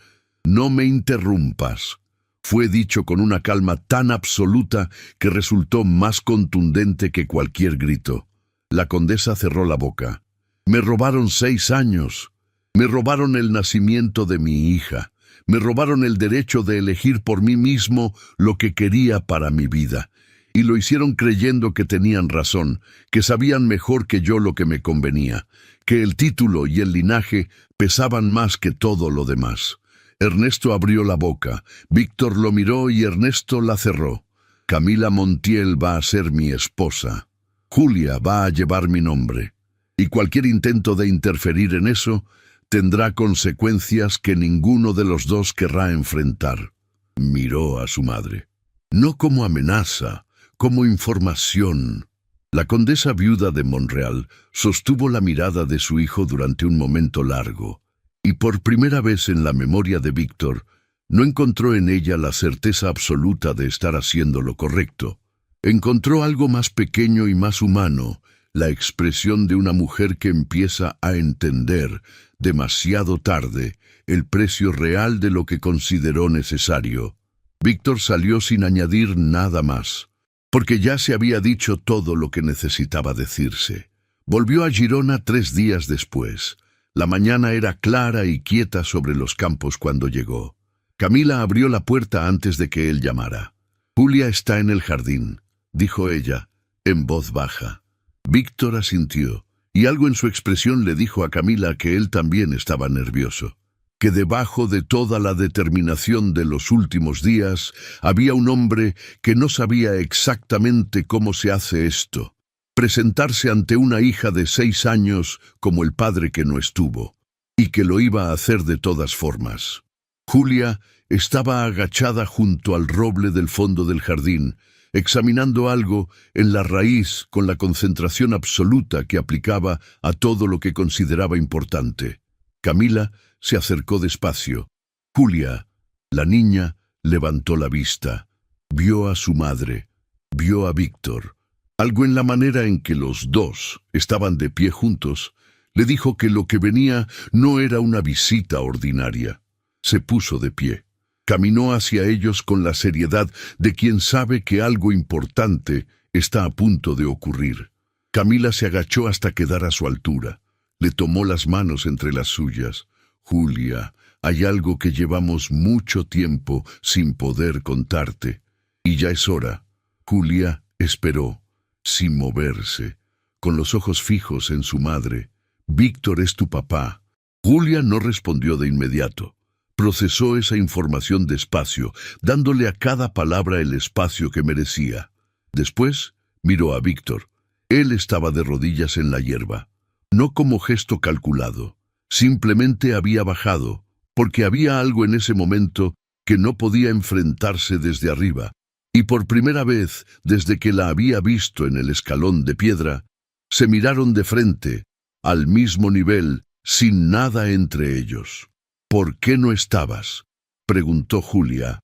No me interrumpas. Fue dicho con una calma tan absoluta que resultó más contundente que cualquier grito. La condesa cerró la boca. Me robaron 6 años. Me robaron el nacimiento de mi hija. Me robaron el derecho de elegir por mí mismo lo que quería para mi vida. Y lo hicieron creyendo que tenían razón, que sabían mejor que yo lo que me convenía, que el título y el linaje pesaban más que todo lo demás. Ernesto abrió la boca, Víctor lo miró y Ernesto la cerró. Camila Montiel va a ser mi esposa. Julia va a llevar mi nombre. Y cualquier intento de interferir en eso tendrá consecuencias que ninguno de los dos querrá enfrentar. Miró a su madre. No como amenaza, como información. La condesa viuda de Monreal sostuvo la mirada de su hijo durante un momento largo. Y por primera vez en la memoria de Víctor, no encontró en ella la certeza absoluta de estar haciendo lo correcto. Encontró algo más pequeño y más humano, la expresión de una mujer que empieza a entender, demasiado tarde, el precio real de lo que consideró necesario. Víctor salió sin añadir nada más, porque ya se había dicho todo lo que necesitaba decirse. Volvió a Girona 3 días después. La mañana era clara y quieta sobre los campos cuando llegó. Camila abrió la puerta antes de que él llamara. «Julia está en el jardín», dijo ella, en voz baja. Víctor asintió, y algo en su expresión le dijo a Camila que él también estaba nervioso. Que debajo de toda la determinación de los últimos días había un hombre que no sabía exactamente cómo se hace esto. Presentarse ante una hija de 6 años como el padre que no estuvo, y que lo iba a hacer de todas formas. Julia estaba agachada junto al roble del fondo del jardín, examinando algo en la raíz con la concentración absoluta que aplicaba a todo lo que consideraba importante. Camila se acercó despacio. Julia, la niña, levantó la vista. Vio a su madre, vio a Víctor. Algo en la manera en que los dos estaban de pie juntos le dijo que lo que venía no era una visita ordinaria. Se puso de pie. Caminó hacia ellos con la seriedad de quien sabe que algo importante está a punto de ocurrir. Camila se agachó hasta quedar a su altura. Le tomó las manos entre las suyas. Julia, hay algo que llevamos mucho tiempo sin poder contarte. Y ya es hora. Julia esperó, sin moverse, con los ojos fijos en su madre. Víctor es tu papá. Julia no respondió de inmediato. Procesó esa información despacio, dándole a cada palabra el espacio que merecía. Después miró a Víctor. Él estaba de rodillas en la hierba. No como gesto calculado. Simplemente había bajado, porque había algo en ese momento que no podía enfrentarse desde arriba. Y por primera vez, desde que la había visto en el escalón de piedra, se miraron de frente, al mismo nivel, sin nada entre ellos. ¿Por qué no estabas?, preguntó Julia,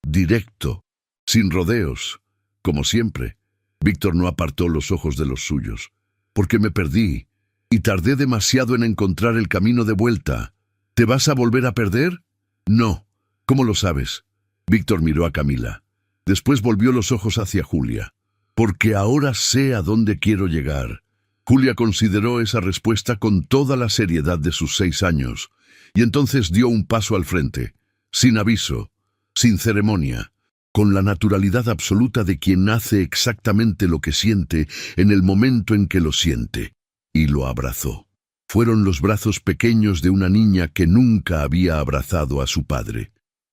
directo, sin rodeos, como siempre. Víctor no apartó los ojos de los suyos. Porque me perdí, y tardé demasiado en encontrar el camino de vuelta. ¿Te vas a volver a perder? No. ¿Cómo lo sabes? Víctor miró a Camila. Después volvió los ojos hacia Julia. Porque ahora sé a dónde quiero llegar. Julia consideró esa respuesta con toda la seriedad de sus 6 años, y entonces dio un paso al frente, sin aviso, sin ceremonia, con la naturalidad absoluta de quien hace exactamente lo que siente en el momento en que lo siente, y lo abrazó. Fueron los brazos pequeños de una niña que nunca había abrazado a su padre.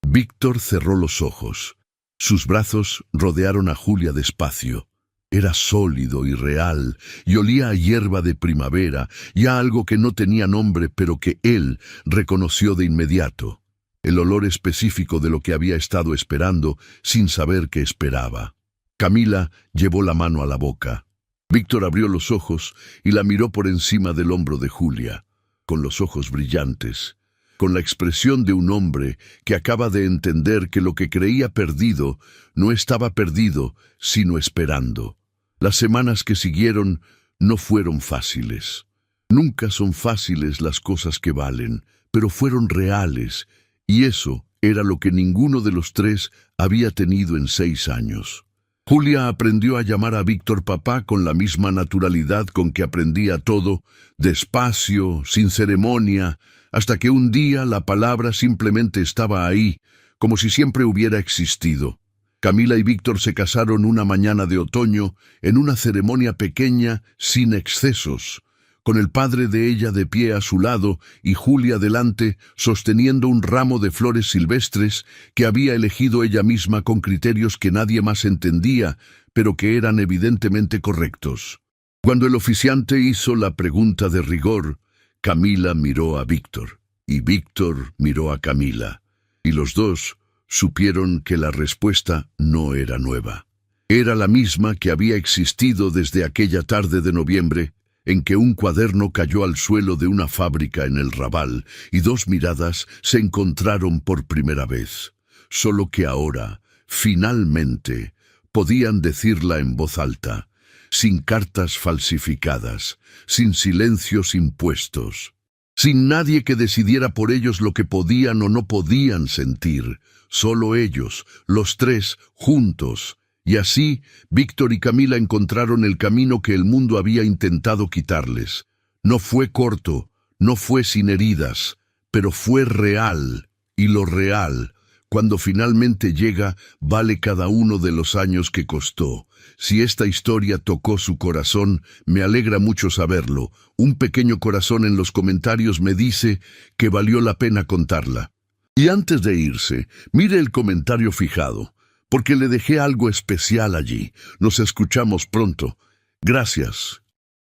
Víctor cerró los ojos. Sus brazos rodearon a Julia despacio. Era sólido y real, y olía a hierba de primavera, y a algo que no tenía nombre, pero que él reconoció de inmediato. El olor específico de lo que había estado esperando, sin saber qué esperaba. Camila llevó la mano a la boca. Víctor abrió los ojos y la miró por encima del hombro de Julia, con los ojos brillantes, con la expresión de un hombre que acaba de entender que lo que creía perdido no estaba perdido, sino esperando. Las semanas que siguieron no fueron fáciles. Nunca son fáciles las cosas que valen, pero fueron reales, y eso era lo que ninguno de los tres había tenido en 6 años. Julia aprendió a llamar a Víctor papá con la misma naturalidad con que aprendía todo, despacio, sin ceremonia, hasta que un día la palabra simplemente estaba ahí, como si siempre hubiera existido. Camila y Víctor se casaron una mañana de otoño en una ceremonia pequeña, sin excesos, con el padre de ella de pie a su lado y Julia delante, sosteniendo un ramo de flores silvestres que había elegido ella misma con criterios que nadie más entendía, pero que eran evidentemente correctos. Cuando el oficiante hizo la pregunta de rigor, Camila miró a Víctor, y Víctor miró a Camila, y los dos supieron que la respuesta no era nueva. Era la misma que había existido desde aquella tarde de noviembre, en que un cuaderno cayó al suelo de una fábrica en el Raval, y 2 miradas se encontraron por primera vez. Solo que ahora, finalmente, podían decirla en voz alta, sin cartas falsificadas, sin silencios impuestos, sin nadie que decidiera por ellos lo que podían o no podían sentir, solo ellos, los 3, juntos. Y así, Víctor y Camila encontraron el camino que el mundo había intentado quitarles. No fue corto, no fue sin heridas, pero fue real, y lo real, cuando finalmente llega, vale cada uno de los años que costó. Si esta historia tocó su corazón, me alegra mucho saberlo. Un pequeño corazón en los comentarios me dice que valió la pena contarla. Y antes de irse, mire el comentario fijado, porque le dejé algo especial allí. Nos escuchamos pronto. Gracias.